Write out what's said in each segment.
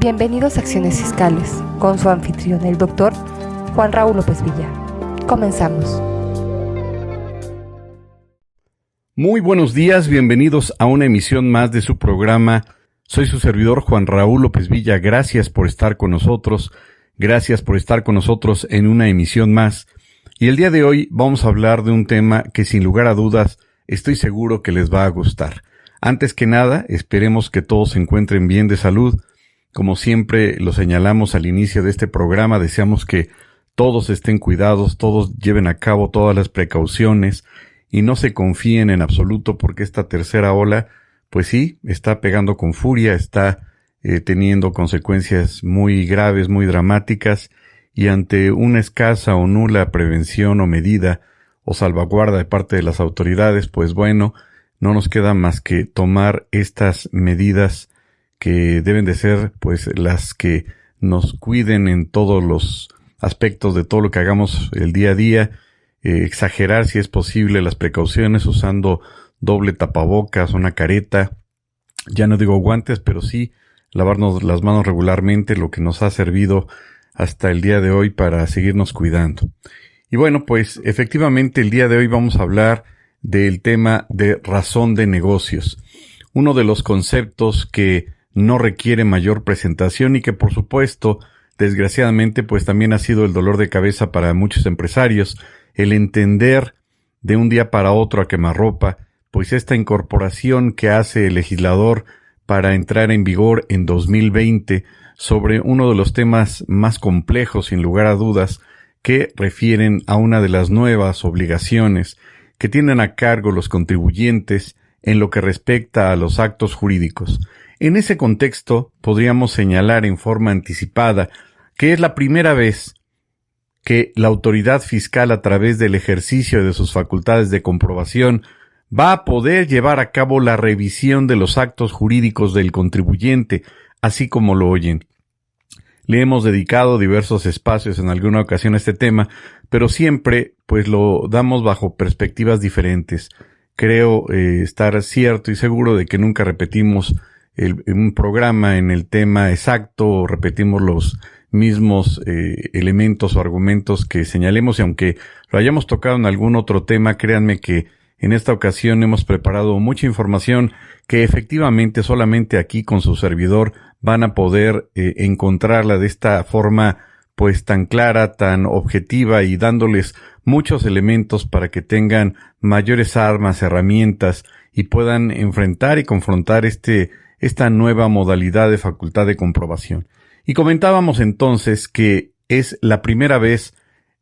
Bienvenidos a Acciones Fiscales, con su anfitrión, el doctor Juan Raúl López Villa. Comenzamos. Muy buenos días, bienvenidos a una emisión más de su programa. Soy su servidor Juan Raúl López Villa. Gracias por estar con nosotros. Gracias por estar con nosotros en una emisión más. Y el día de hoy vamos a hablar de un tema que sin lugar a dudas estoy seguro que les va a gustar. Antes que nada, esperemos que todos se encuentren bien de salud. Como siempre lo señalamos al inicio de este programa, deseamos que todos estén cuidados, todos lleven a cabo todas las precauciones y no se confíen en absoluto porque esta tercera ola, pues sí, está pegando con furia, está teniendo consecuencias muy graves, muy dramáticas, y ante una escasa o nula prevención o medida o salvaguarda de parte de las autoridades, pues bueno, no nos queda más que tomar estas medidas que deben de ser pues las que nos cuiden en todos los aspectos de todo lo que hagamos el día a día, exagerar si es posible las precauciones usando doble tapabocas, una careta, ya no digo guantes, pero sí lavarnos las manos regularmente, lo que nos ha servido hasta el día de hoy para seguirnos cuidando. Y bueno, pues efectivamente el día de hoy vamos a hablar del tema de razón de negocios, uno de los conceptos que no requiere mayor presentación y que por supuesto, desgraciadamente, pues también ha sido el dolor de cabeza para muchos empresarios, el entender de un día para otro a quemarropa, pues esta incorporación que hace el legislador para entrar en vigor en 2020 sobre uno de los temas más complejos, sin lugar a dudas, que refieren a una de las nuevas obligaciones que tienen a cargo los contribuyentes en lo que respecta a los actos jurídicos. En ese contexto, podríamos señalar en forma anticipada que es la primera vez que la autoridad fiscal, a través del ejercicio de sus facultades de comprobación, va a poder llevar a cabo la revisión de los actos jurídicos del contribuyente, así como lo oyen. Le hemos dedicado diversos espacios en alguna ocasión a este tema, pero siempre pues lo damos bajo perspectivas diferentes. Creo estar cierto y seguro de que nunca repetimos un programa en el tema exacto o repetimos los mismos elementos o argumentos que señalemos, y aunque lo hayamos tocado en algún otro tema, créanme que en esta ocasión hemos preparado mucha información que efectivamente solamente aquí con su servidor van a poder encontrarla de esta forma pues tan clara, tan objetiva y dándoles muchos elementos para que tengan mayores armas, herramientas y puedan enfrentar y confrontar esta nueva modalidad de facultad de comprobación. Y comentábamos entonces que es la primera vez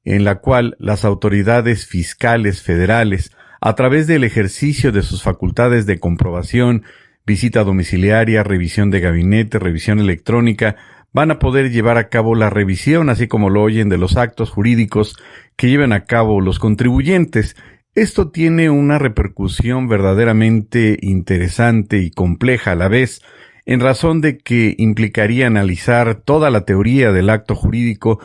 en la cual las autoridades fiscales federales, a través del ejercicio de sus facultades de comprobación, visita domiciliaria, revisión de gabinete, revisión electrónica, van a poder llevar a cabo la revisión, así como lo oyen, de los actos jurídicos que lleven a cabo los contribuyentes. Esto tiene una repercusión verdaderamente interesante y compleja a la vez, en razón de que implicaría analizar toda la teoría del acto jurídico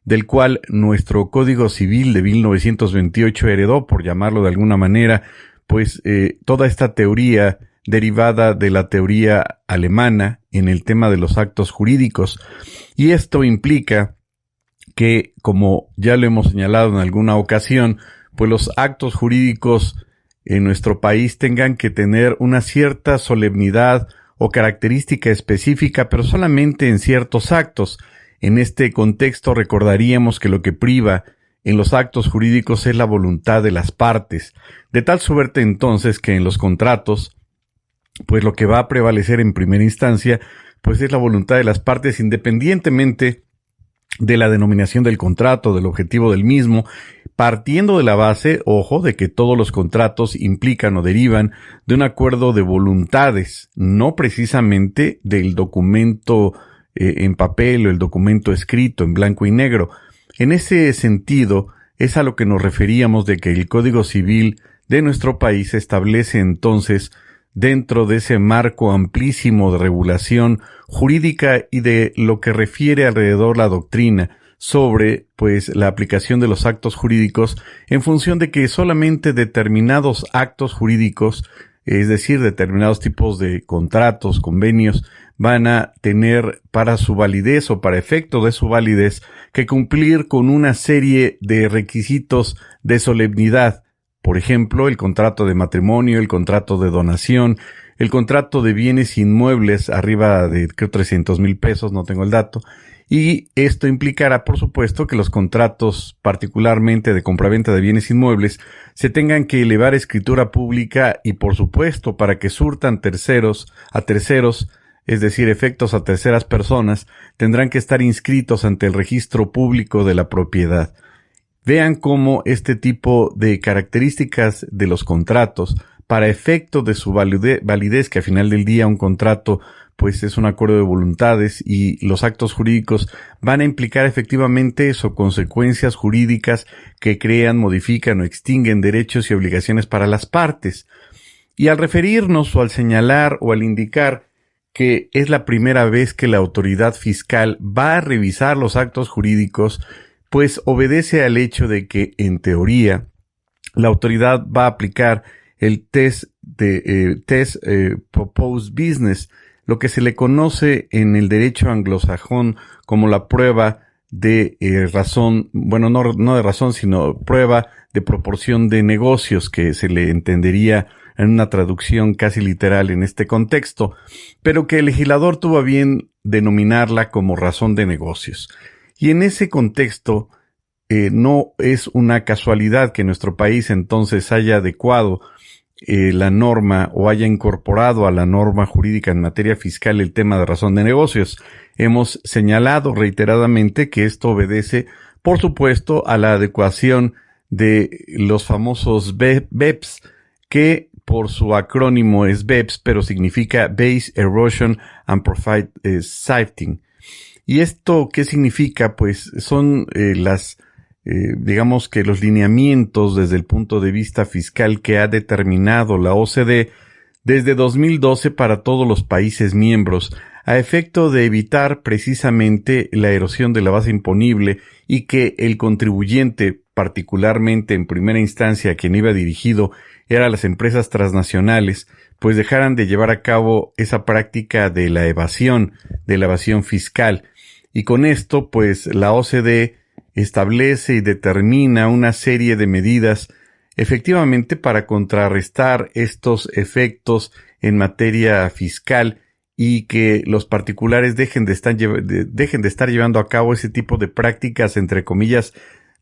del cual nuestro Código Civil de 1928 heredó, por llamarlo de alguna manera, pues toda esta teoría derivada de la teoría alemana en el tema de los actos jurídicos. Y esto implica que, como ya lo hemos señalado en alguna ocasión, pues los actos jurídicos en nuestro país tengan que tener una cierta solemnidad o característica específica, pero solamente en ciertos actos. En este contexto recordaríamos que lo que priva en los actos jurídicos es la voluntad de las partes, de tal suerte entonces que en los contratos, pues lo que va a prevalecer en primera instancia, pues es la voluntad de las partes independientemente de la denominación del contrato, del objetivo del mismo, partiendo de la base, ojo, de que todos los contratos implican o derivan de un acuerdo de voluntades, no precisamente del documento en papel o el documento escrito en blanco y negro. En ese sentido, es a lo que nos referíamos de que el Código Civil de nuestro país establece entonces, dentro de ese marco amplísimo de regulación jurídica y de lo que refiere alrededor la doctrina sobre, pues, la aplicación de los actos jurídicos en función de que solamente determinados actos jurídicos, es decir, determinados tipos de contratos, convenios, van a tener para su validez o para efecto de su validez que cumplir con una serie de requisitos de solemnidad. Por ejemplo, el contrato de matrimonio, el contrato de donación, el contrato de bienes inmuebles arriba de, creo, 300,000 pesos, no tengo el dato. Y esto implicará, por supuesto, que los contratos, particularmente de compraventa de bienes inmuebles, se tengan que elevar a escritura pública y, por supuesto, para que surtan a terceros, es decir, efectos a terceras personas, tendrán que estar inscritos ante el registro público de la propiedad. Vean cómo este tipo de características de los contratos, para efecto de su validez, que al final del día un contrato pues es un acuerdo de voluntades y los actos jurídicos van a implicar efectivamente eso, consecuencias jurídicas que crean, modifican o extinguen derechos y obligaciones para las partes. Y al referirnos o al señalar o al indicar que es la primera vez que la autoridad fiscal va a revisar los actos jurídicos, pues obedece al hecho de que, en teoría, la autoridad va a aplicar el test Proposed Business, lo que se le conoce en el derecho anglosajón como la prueba de razón, bueno, no de razón, sino prueba de proporción de negocios, que se le entendería en una traducción casi literal en este contexto, pero que el legislador tuvo a bien denominarla como razón de negocios. Y en ese contexto, no es una casualidad que nuestro país entonces haya adecuado la norma o haya incorporado a la norma jurídica en materia fiscal el tema de razón de negocios. Hemos señalado reiteradamente que esto obedece, por supuesto, a la adecuación de los famosos BEPS, que por su acrónimo es BEPS, pero significa Base Erosion and Profit Shifting. ¿Y esto qué significa? Pues son digamos que los lineamientos desde el punto de vista fiscal que ha determinado la OCDE desde 2012 para todos los países miembros, a efecto de evitar precisamente la erosión de la base imponible y que el contribuyente, particularmente en primera instancia a quien iba dirigido eran las empresas transnacionales, pues dejaran de llevar a cabo esa práctica de la evasión fiscal. Y con esto, pues la OCDE establece y determina una serie de medidas efectivamente para contrarrestar estos efectos en materia fiscal y que los particulares dejen de estar llevando a cabo ese tipo de prácticas, entre comillas,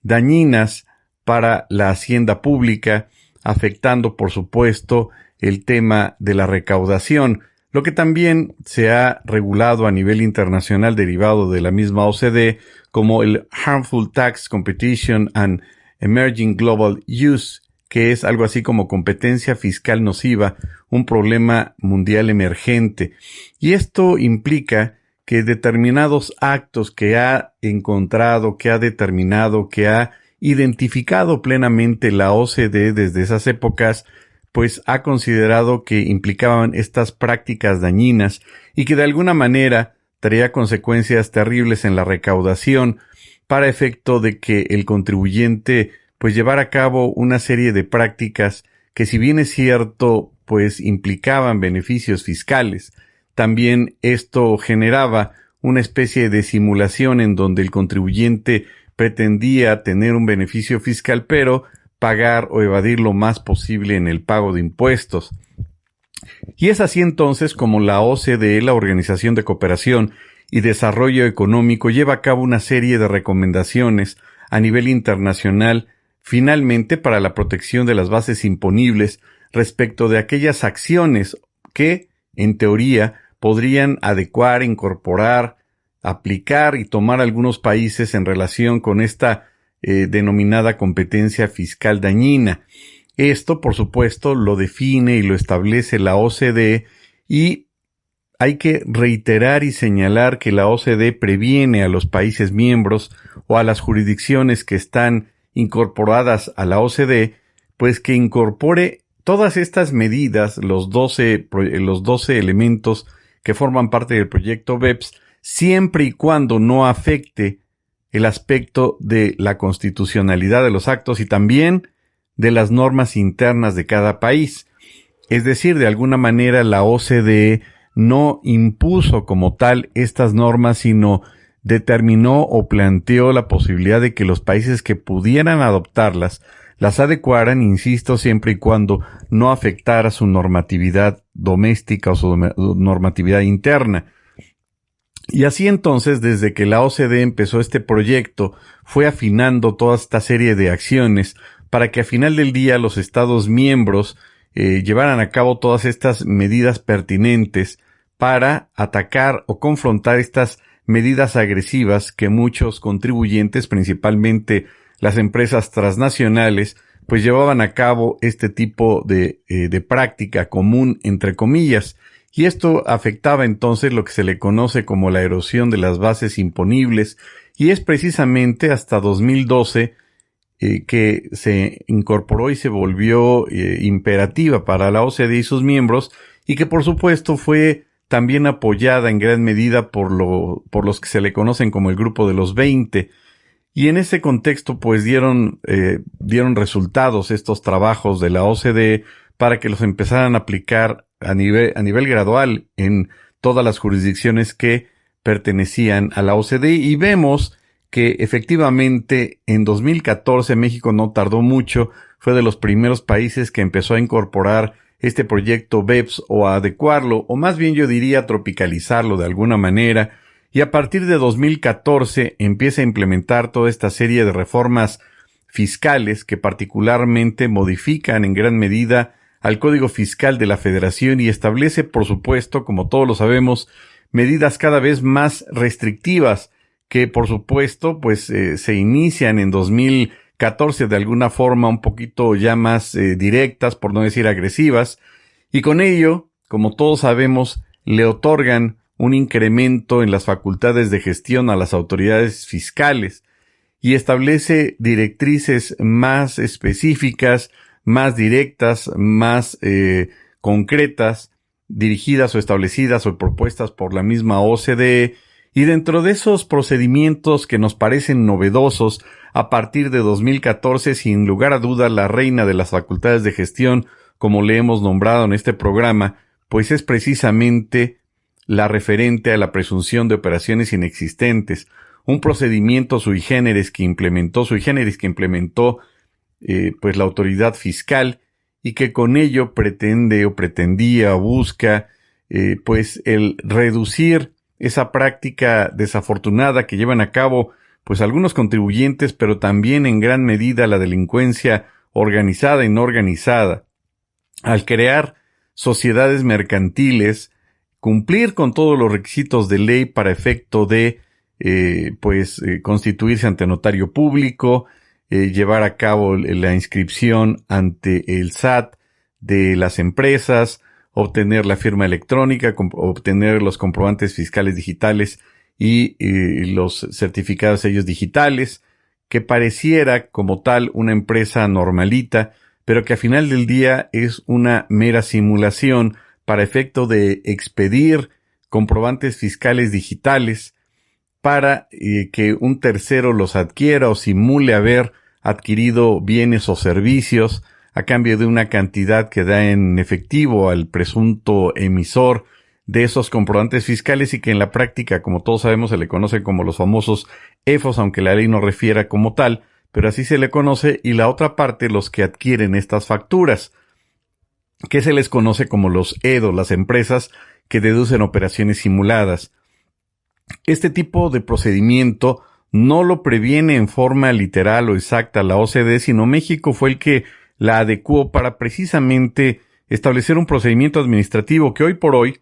dañinas para la hacienda pública, afectando, por supuesto, el tema de la recaudación, lo que también se ha regulado a nivel internacional derivado de la misma OCDE como el Harmful Tax Competition and Emerging Global Use, que es algo así como competencia fiscal nociva, un problema mundial emergente. Y esto implica que determinados actos que ha encontrado, que ha determinado, que ha identificado plenamente la OCDE desde esas épocas, pues ha considerado que implicaban estas prácticas dañinas y que de alguna manera traía consecuencias terribles en la recaudación para efecto de que el contribuyente pues llevara a cabo una serie de prácticas que, si bien es cierto, pues implicaban beneficios fiscales, también esto generaba una especie de simulación en donde el contribuyente pretendía tener un beneficio fiscal, pero pagar o evadir lo más posible en el pago de impuestos. Y es así entonces como la OCDE, la Organización de Cooperación y Desarrollo Económico, lleva a cabo una serie de recomendaciones a nivel internacional, finalmente para la protección de las bases imponibles respecto de aquellas acciones que, en teoría, podrían adecuar, incorporar, aplicar y tomar algunos países en relación con esta denominada competencia fiscal dañina. Esto, por supuesto, lo define y lo establece la OCDE, y hay que reiterar y señalar que la OCDE previene a los países miembros o a las jurisdicciones que están incorporadas a la OCDE, pues que incorpore todas estas medidas, los 12 elementos que forman parte del proyecto BEPS, siempre y cuando no afecte el aspecto de la constitucionalidad de los actos y también de las normas internas de cada país. Es decir, de alguna manera la OCDE no impuso como tal estas normas, sino determinó o planteó la posibilidad de que los países que pudieran adoptarlas las adecuaran, insisto, siempre y cuando no afectara su normatividad doméstica o su normatividad interna. Y así entonces, desde que la OCDE empezó este proyecto, fue afinando toda esta serie de acciones para que a final del día los Estados miembros llevaran a cabo todas estas medidas pertinentes para atacar o confrontar estas medidas agresivas que muchos contribuyentes, principalmente las empresas transnacionales, pues llevaban a cabo este tipo de práctica común, entre comillas. Y esto afectaba entonces lo que se le conoce como la erosión de las bases imponibles, y es precisamente hasta 2012 que se incorporó y se volvió imperativa para la OCDE y sus miembros, y que por supuesto fue también apoyada en gran medida por los que se le conocen como el Grupo de los 20. Y en ese contexto pues dieron resultados estos trabajos de la OCDE para que los empezaran a aplicar a nivel gradual en todas las jurisdicciones que pertenecían a la OCDE, y vemos que efectivamente en 2014 México no tardó mucho, fue de los primeros países que empezó a incorporar este proyecto BEPS o a adecuarlo, o más bien yo diría tropicalizarlo de alguna manera, y a partir de 2014 empieza a implementar toda esta serie de reformas fiscales que particularmente modifican en gran medida al Código Fiscal de la Federación y establece, por supuesto, como todos lo sabemos, medidas cada vez más restrictivas que, por supuesto, pues se inician en 2014 de alguna forma un poquito ya más directas, por no decir agresivas, y con ello, como todos sabemos, le otorgan un incremento en las facultades de gestión a las autoridades fiscales y establece directrices más específicas, más directas, más concretas, dirigidas o establecidas o propuestas por la misma OCDE, y dentro de esos procedimientos que nos parecen novedosos, a partir de 2014, sin lugar a duda, la reina de las facultades de gestión, como le hemos nombrado en este programa, pues es precisamente la referente a la presunción de operaciones inexistentes, un procedimiento sui generis que implementó pues la autoridad fiscal, y que con ello pretende o pretendía o busca pues el reducir esa práctica desafortunada que llevan a cabo pues algunos contribuyentes, pero también en gran medida la delincuencia organizada y no organizada, al crear sociedades mercantiles, cumplir con todos los requisitos de ley para efecto de constituirse ante notario público, llevar a cabo la inscripción ante el SAT de las empresas, obtener la firma electrónica, obtener los comprobantes fiscales digitales y los certificados sellos digitales, que pareciera como tal una empresa normalita, pero que a final del día es una mera simulación para efecto de expedir comprobantes fiscales digitales para que un tercero los adquiera o simule haber adquirido bienes o servicios a cambio de una cantidad que da en efectivo al presunto emisor de esos comprobantes fiscales, y que en la práctica, como todos sabemos, se le conoce como los famosos EFOS, aunque la ley no refiera como tal, pero así se le conoce. Y la otra parte, los que adquieren estas facturas, que se les conoce como los EDO, las empresas que deducen operaciones simuladas. Este tipo de procedimiento no lo previene en forma literal o exacta la OCDE, sino México fue el que la adecuó para precisamente establecer un procedimiento administrativo que hoy por hoy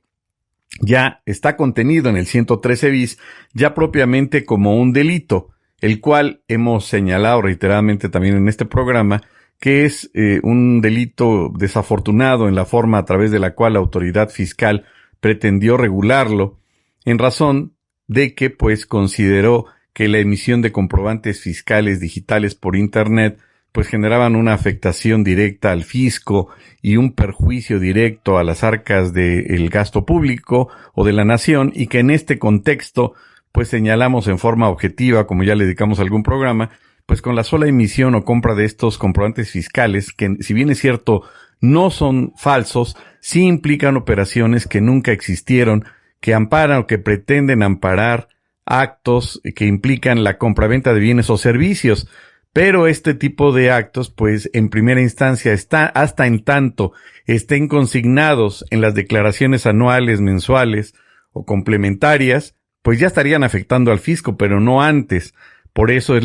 ya está contenido en el 113 bis, ya propiamente como un delito, el cual hemos señalado reiteradamente también en este programa, que es un delito desafortunado en la forma a través de la cual la autoridad fiscal pretendió regularlo, en razón de que pues consideró que la emisión de comprobantes fiscales digitales por Internet pues generaban una afectación directa al fisco y un perjuicio directo a las arcas del gasto público o de la nación, y que en este contexto pues señalamos en forma objetiva, como ya le dedicamos a algún programa, pues con la sola emisión o compra de estos comprobantes fiscales, que si bien es cierto no son falsos, sí implican operaciones que nunca existieron, que amparan o que pretenden amparar actos que implican la compraventa de bienes o servicios. Pero este tipo de actos, pues en primera instancia hasta en tanto estén consignados en las declaraciones anuales, mensuales o complementarias, pues ya estarían afectando al fisco, pero no antes. Por eso es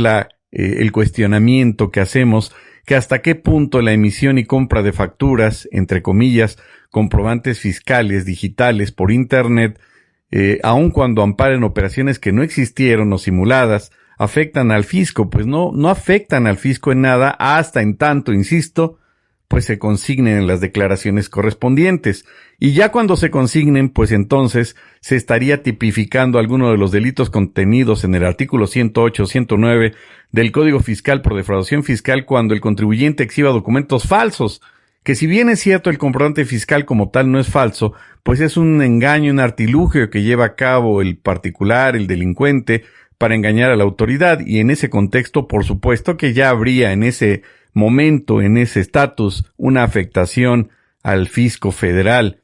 el cuestionamiento que hacemos, que hasta qué punto la emisión y compra de facturas, entre comillas, comprobantes fiscales digitales por Internet, aun cuando amparen operaciones que no existieron o simuladas, afectan al fisco. Pues no afectan al fisco en nada hasta en tanto, insisto, pues se consignen en las declaraciones correspondientes. Y ya cuando se consignen, pues entonces se estaría tipificando alguno de los delitos contenidos en el artículo 108 o 109 del Código Fiscal por defraudación fiscal cuando el contribuyente exhiba documentos falsos, que si bien es cierto el comprobante fiscal como tal no es falso, pues es un engaño, un artilugio que lleva a cabo el particular, el delincuente, para engañar a la autoridad. Y en ese contexto, por supuesto que ya habría en ese momento, en ese estatus, una afectación al fisco federal.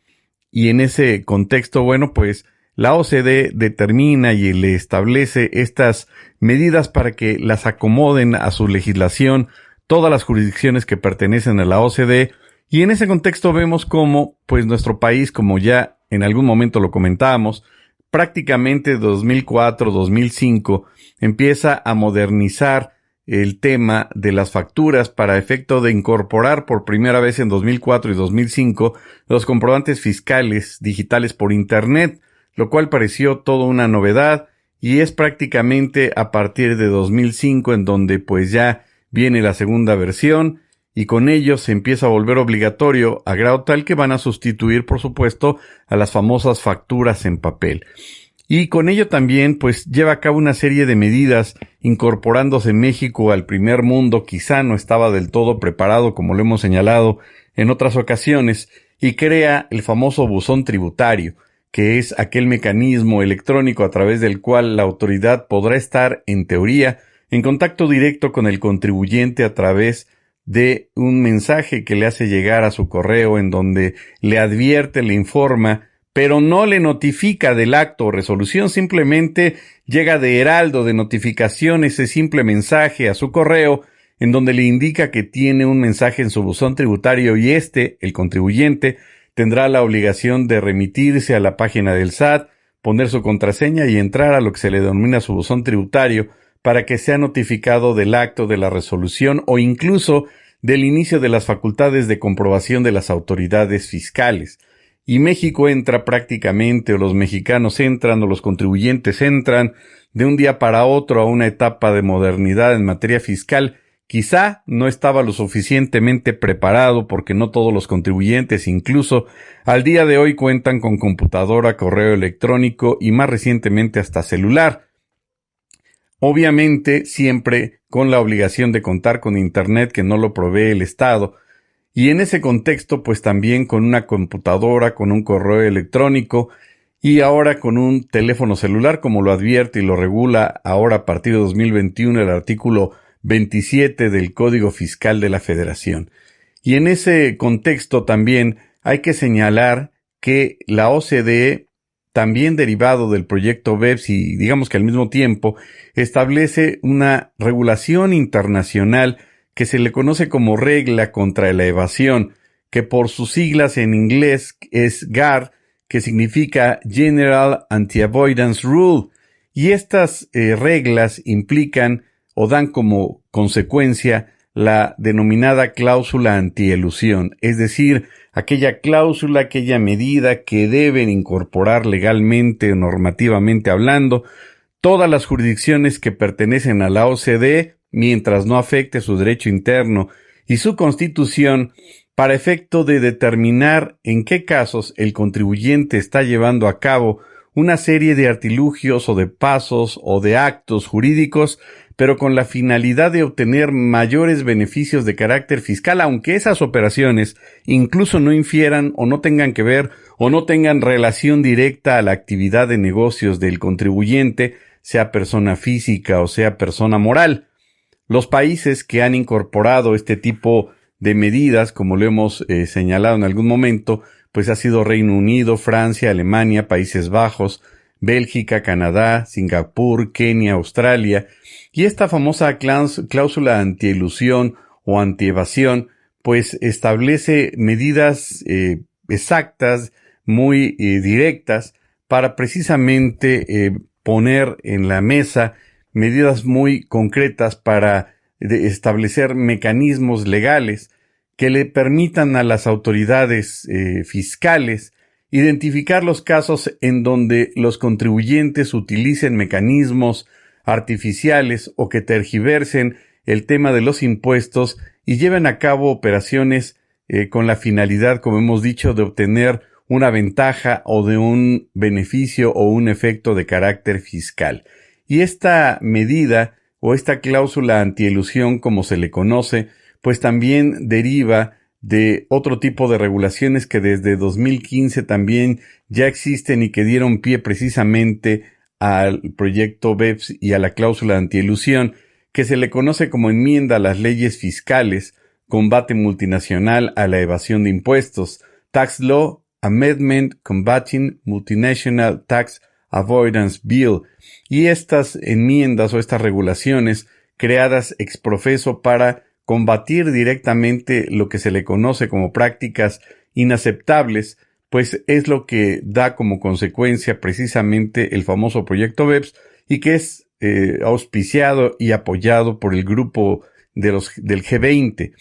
Y en ese contexto, bueno, pues la OCDE determina y le establece estas medidas para que las acomoden a su legislación todas las jurisdicciones que pertenecen a la OCDE. Y en ese contexto vemos cómo, pues nuestro país, como ya en algún momento lo comentábamos, prácticamente 2004-2005 empieza a modernizar el tema de las facturas para efecto de incorporar por primera vez en 2004 y 2005 los comprobantes fiscales digitales por Internet, lo cual pareció toda una novedad, y es prácticamente a partir de 2005 en donde pues ya viene la segunda versión, y con ello se empieza a volver obligatorio a grado tal que van a sustituir, por supuesto, a las famosas facturas en papel. Y con ello también, pues, lleva a cabo una serie de medidas incorporándose México al primer mundo. Quizá no estaba del todo preparado, como lo hemos señalado en otras ocasiones, y crea el famoso buzón tributario, que es aquel mecanismo electrónico a través del cual la autoridad podrá estar, en teoría, en contacto directo con el contribuyente a través de un mensaje que le hace llegar a su correo en donde le advierte, le informa, pero no le notifica del acto o resolución, simplemente llega de heraldo de notificación ese simple mensaje a su correo en donde le indica que tiene un mensaje en su buzón tributario y el contribuyente, tendrá la obligación de remitirse a la página del SAT, poner su contraseña y entrar a lo que se le denomina su buzón tributario para que sea notificado del acto, de la resolución o incluso del inicio de las facultades de comprobación de las autoridades fiscales. Y México entra prácticamente, o los mexicanos entran, o los contribuyentes entran de un día para otro a una etapa de modernidad en materia fiscal. Quizá no estaba lo suficientemente preparado porque no todos los contribuyentes, incluso al día de hoy, cuentan con computadora, correo electrónico y más recientemente hasta celular. Obviamente siempre con la obligación de contar con Internet que no lo provee el Estado. Y en ese contexto, pues también con una computadora, con un correo electrónico y ahora con un teléfono celular, como lo advierte y lo regula ahora a partir de 2021 el artículo 27 del Código Fiscal de la Federación. Y en ese contexto también hay que señalar que la OCDE, también derivado del proyecto BEPS y digamos que al mismo tiempo, establece una regulación internacional que se le conoce como Regla contra la Evasión, que por sus siglas en inglés es GAR, que significa General Anti-Avoidance Rule. Y estas reglas implican o dan como consecuencia la denominada cláusula antielusión, es decir, aquella cláusula, aquella medida que deben incorporar legalmente o normativamente hablando todas las jurisdicciones que pertenecen a la OCDE, mientras no afecte su derecho interno y su constitución, para efecto de determinar en qué casos el contribuyente está llevando a cabo una serie de artilugios o de pasos o de actos jurídicos, pero con la finalidad de obtener mayores beneficios de carácter fiscal, aunque esas operaciones incluso no infieran o no tengan que ver o no tengan relación directa a la actividad de negocios del contribuyente, sea persona física o sea persona moral. Los países que han incorporado este tipo de medidas, como lo hemos señalado en algún momento, pues ha sido Reino Unido, Francia, Alemania, Países Bajos, Bélgica, Canadá, Singapur, Kenia, Australia, y esta famosa cláusula antielusión o antievasión, pues establece medidas exactas, muy directas, para precisamente poner en la mesa medidas muy concretas para establecer mecanismos legales que le permitan a las autoridades fiscales identificar los casos en donde los contribuyentes utilicen mecanismos artificiales o que tergiversen el tema de los impuestos y lleven a cabo operaciones con la finalidad, como hemos dicho, de obtener una ventaja o de un beneficio o un efecto de carácter fiscal. Y esta medida o esta cláusula antielusión, como se le conoce, pues también deriva de otro tipo de regulaciones que desde 2015 también ya existen y que dieron pie precisamente al proyecto BEPS y a la cláusula antielusión, que se le conoce como enmienda a las leyes fiscales, combate multinacional a la evasión de impuestos, Tax Law Amendment Combating Multinational Tax Avoidance Bill, y estas enmiendas o estas regulaciones creadas ex profeso para combatir directamente lo que se le conoce como prácticas inaceptables, pues es lo que da como consecuencia precisamente el famoso proyecto BEPS y que es auspiciado y apoyado por el grupo del G20.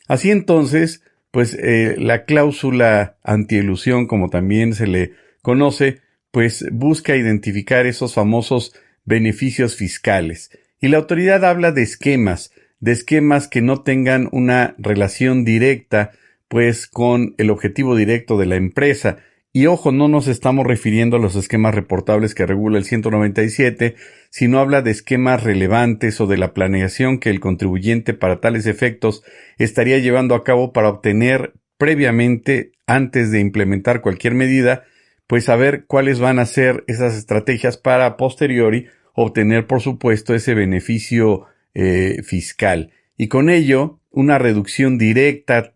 Así entonces, pues la cláusula antielusión, como también se le conoce, pues busca identificar esos famosos beneficios fiscales. Y la autoridad habla de esquemas que no tengan una relación directa, pues, con el objetivo directo de la empresa. Y ojo, no nos estamos refiriendo a los esquemas reportables que regula el 197, sino habla de esquemas relevantes o de la planeación que el contribuyente para tales efectos estaría llevando a cabo para obtener previamente, antes de implementar cualquier medida, pues saber cuáles van a ser esas estrategias para a posteriori obtener, por supuesto, ese beneficio fiscal. Y con ello, una reducción directa,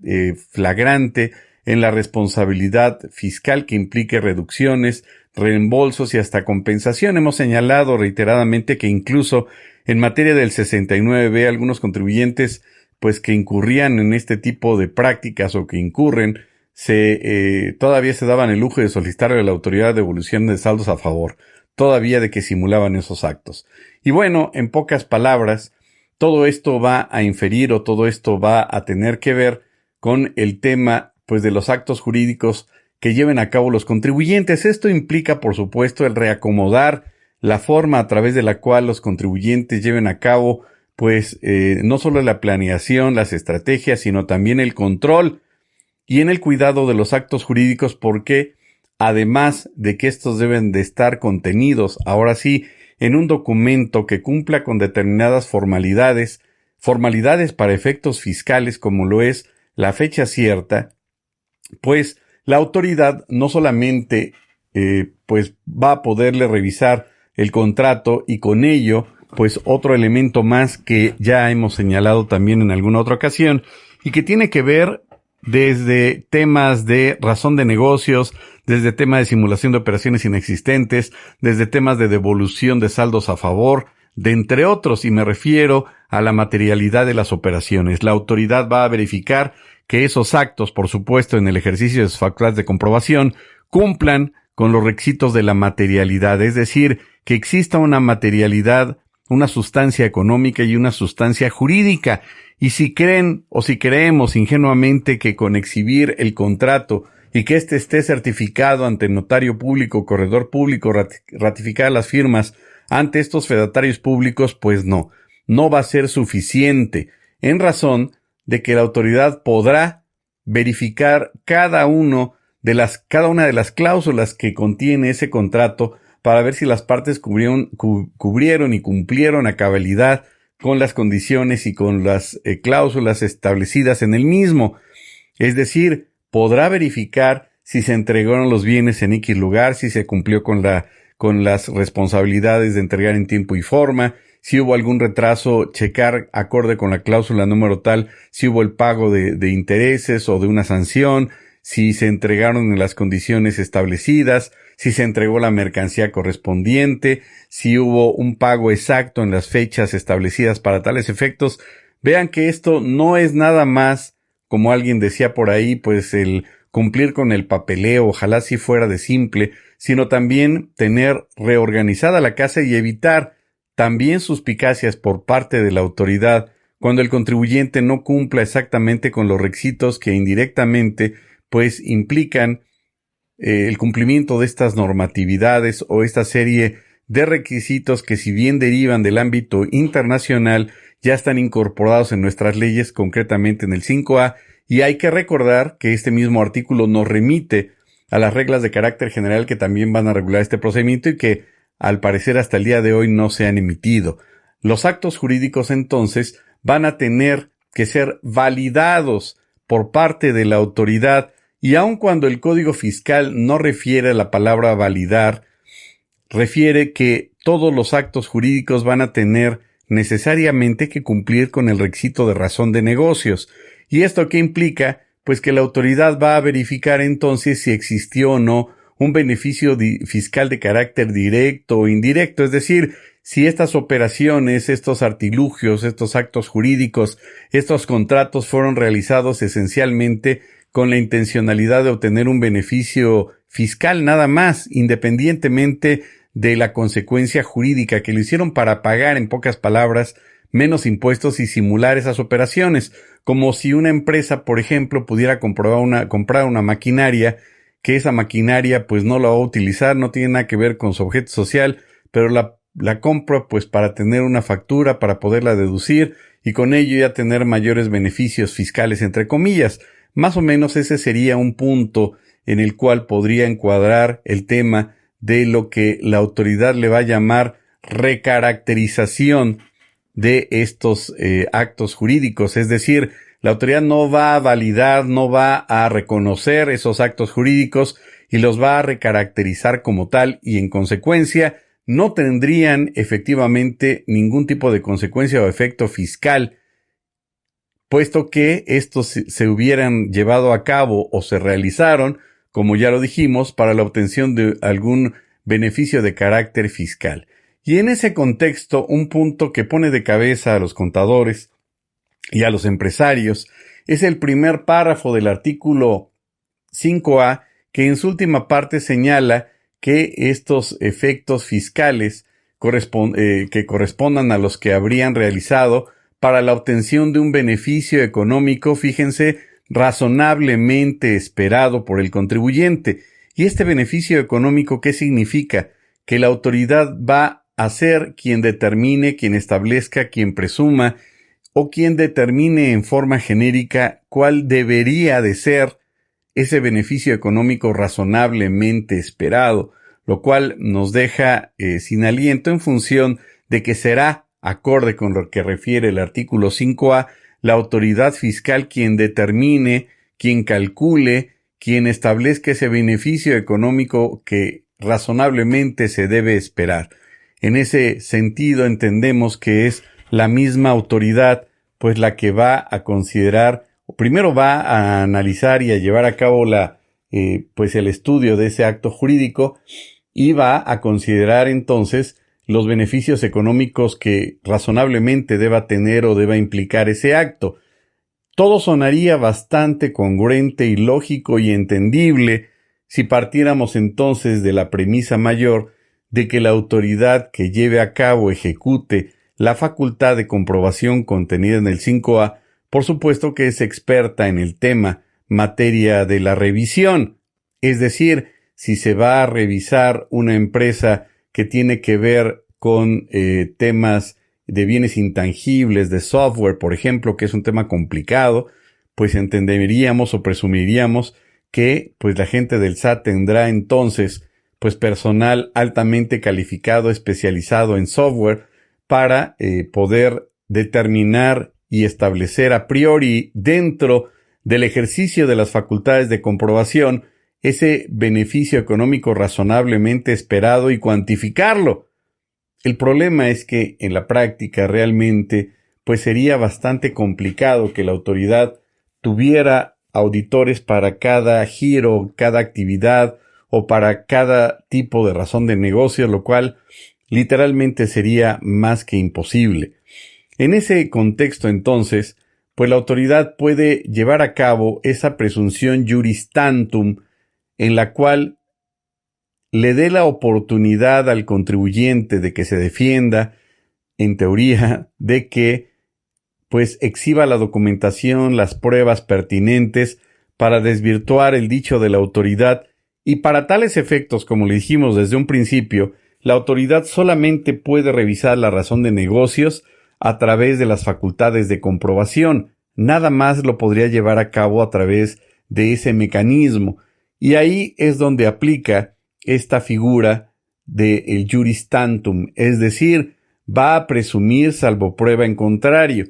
flagrante, en la responsabilidad fiscal que implique reducciones, reembolsos y hasta compensación. Hemos señalado reiteradamente que incluso en materia del 69B, algunos contribuyentes pues que incurrían en este tipo de prácticas o que incurren, todavía se daban el lujo de solicitarle a la autoridad devolución de saldos a favor, todavía de que simulaban esos actos. Y bueno, en pocas palabras, todo esto va a inferir o todo esto va a tener que ver con el tema pues de los actos jurídicos que lleven a cabo los contribuyentes. Esto implica, por supuesto, el reacomodar la forma a través de la cual los contribuyentes lleven a cabo pues no solo la planeación, las estrategias, sino también el control y en el cuidado de los actos jurídicos, porque además de que estos deben de estar contenidos, ahora sí, en un documento que cumpla con determinadas formalidades para efectos fiscales, como lo es la fecha cierta, pues la autoridad no solamente pues va a poderle revisar el contrato y con ello pues otro elemento más que ya hemos señalado también en alguna otra ocasión y que tiene que ver desde temas de razón de negocios, desde temas de simulación de operaciones inexistentes, desde temas de devolución de saldos a favor, de entre otros, y me refiero a la materialidad de las operaciones. La autoridad va a verificar que esos actos, por supuesto, en el ejercicio de sus facultades de comprobación, cumplan con los requisitos de la materialidad, es decir, que exista una materialidad, una sustancia económica y una sustancia jurídica. Y si creen o si creemos ingenuamente que con exhibir el contrato y que éste esté certificado ante notario público, corredor público, ratificar las firmas ante estos fedatarios públicos, pues no va a ser suficiente, en razón de que la autoridad podrá verificar cada una de las cláusulas que contiene ese contrato para ver si las partes cubrieron y cumplieron a cabalidad con las condiciones y con las cláusulas establecidas en el mismo. Es decir, podrá verificar si se entregaron los bienes en X lugar, si se cumplió con las responsabilidades de entregar en tiempo y forma, si hubo algún retraso, checar acorde con la cláusula número tal, si hubo el pago de intereses o de una sanción, si se entregaron en las condiciones establecidas, si se entregó la mercancía correspondiente, si hubo un pago exacto en las fechas establecidas para tales efectos. Vean que esto no es nada más, como alguien decía por ahí, pues el cumplir con el papeleo, ojalá si fuera de simple, sino también tener reorganizada la casa y evitar también suspicacias por parte de la autoridad cuando el contribuyente no cumpla exactamente con los requisitos que indirectamente pues implican el cumplimiento de estas normatividades o esta serie de requisitos que, si bien derivan del ámbito internacional, ya están incorporados en nuestras leyes, concretamente en el 5A, y hay que recordar que este mismo artículo nos remite a las reglas de carácter general que también van a regular este procedimiento y que, al parecer, hasta el día de hoy no se han emitido. Los actos jurídicos, entonces, van a tener que ser validados por parte de la autoridad, y aun cuando el Código Fiscal no refiere a la palabra validar, refiere que todos los actos jurídicos van a tener necesariamente que cumplir con el requisito de razón de negocios. ¿Y esto qué implica? Pues que la autoridad va a verificar entonces si existió o no un beneficio fiscal de carácter directo o indirecto, es decir, si estas operaciones, estos artilugios, estos actos jurídicos, estos contratos fueron realizados esencialmente con la intencionalidad de obtener un beneficio fiscal nada más, independientemente de la consecuencia jurídica, que lo hicieron para pagar, en pocas palabras, menos impuestos y simular esas operaciones, como si una empresa, por ejemplo, pudiera comprar una maquinaria, que esa maquinaria pues no la va a utilizar, no tiene nada que ver con su objeto social, pero la compra pues para tener una factura, para poderla deducir y con ello ya tener mayores beneficios fiscales, entre comillas. Más o menos ese sería un punto en el cual podría encuadrar el tema de lo que la autoridad le va a llamar recaracterización de estos actos jurídicos. Es decir, la autoridad no va a validar, no va a reconocer esos actos jurídicos y los va a recaracterizar como tal, y en consecuencia no tendrían efectivamente ningún tipo de consecuencia o efecto fiscal, puesto que estos se hubieran llevado a cabo o se realizaron, como ya lo dijimos, para la obtención de algún beneficio de carácter fiscal. Y en ese contexto, un punto que pone de cabeza a los contadores y a los empresarios es el primer párrafo del artículo 5A, que en su última parte señala que estos efectos fiscales que correspondan a los que habrían realizado para la obtención de un beneficio económico, fíjense, razonablemente esperado por el contribuyente. ¿Y este beneficio económico qué significa? Que la autoridad va a ser quien determine, quien establezca, quien presuma o quien determine en forma genérica cuál debería de ser ese beneficio económico razonablemente esperado, lo cual nos deja sin aliento en función de que será, acorde con lo que refiere el artículo 5A, la autoridad fiscal quien determine, quien calcule, quien establezca ese beneficio económico que razonablemente se debe esperar. En ese sentido entendemos que es la misma autoridad pues la que va a considerar, o primero va a analizar y a llevar a cabo pues el estudio de ese acto jurídico, y va a considerar entonces los beneficios económicos que razonablemente deba tener o deba implicar ese acto. Todo sonaría bastante congruente y lógico y entendible si partiéramos entonces de la premisa mayor de que la autoridad que lleve a cabo, ejecute la facultad de comprobación contenida en el 5A, por supuesto que es experta en el tema, materia de la revisión. Es decir, si se va a revisar una empresa que tiene que ver con temas de bienes intangibles, de software, por ejemplo, que es un tema complicado, pues entenderíamos o presumiríamos que pues la gente del SAT tendrá entonces pues personal altamente calificado, especializado en software, para poder determinar y establecer a priori, dentro del ejercicio de las facultades de comprobación, ese beneficio económico razonablemente esperado y cuantificarlo. El problema es que en la práctica realmente pues sería bastante complicado que la autoridad tuviera auditores para cada giro, cada actividad o para cada tipo de razón de negocio, lo cual literalmente sería más que imposible. En ese contexto, entonces, pues la autoridad puede llevar a cabo esa presunción juris tantum en la cual le dé la oportunidad al contribuyente de que se defienda, en teoría, de que pues exhiba la documentación, las pruebas pertinentes para desvirtuar el dicho de la autoridad, y para tales efectos, como le dijimos desde un principio, la autoridad solamente puede revisar la razón de negocios a través de las facultades de comprobación. Nada más lo podría llevar a cabo a través de ese mecanismo. Y ahí es donde aplica esta figura del juris tantum, es decir, va a presumir salvo prueba en contrario.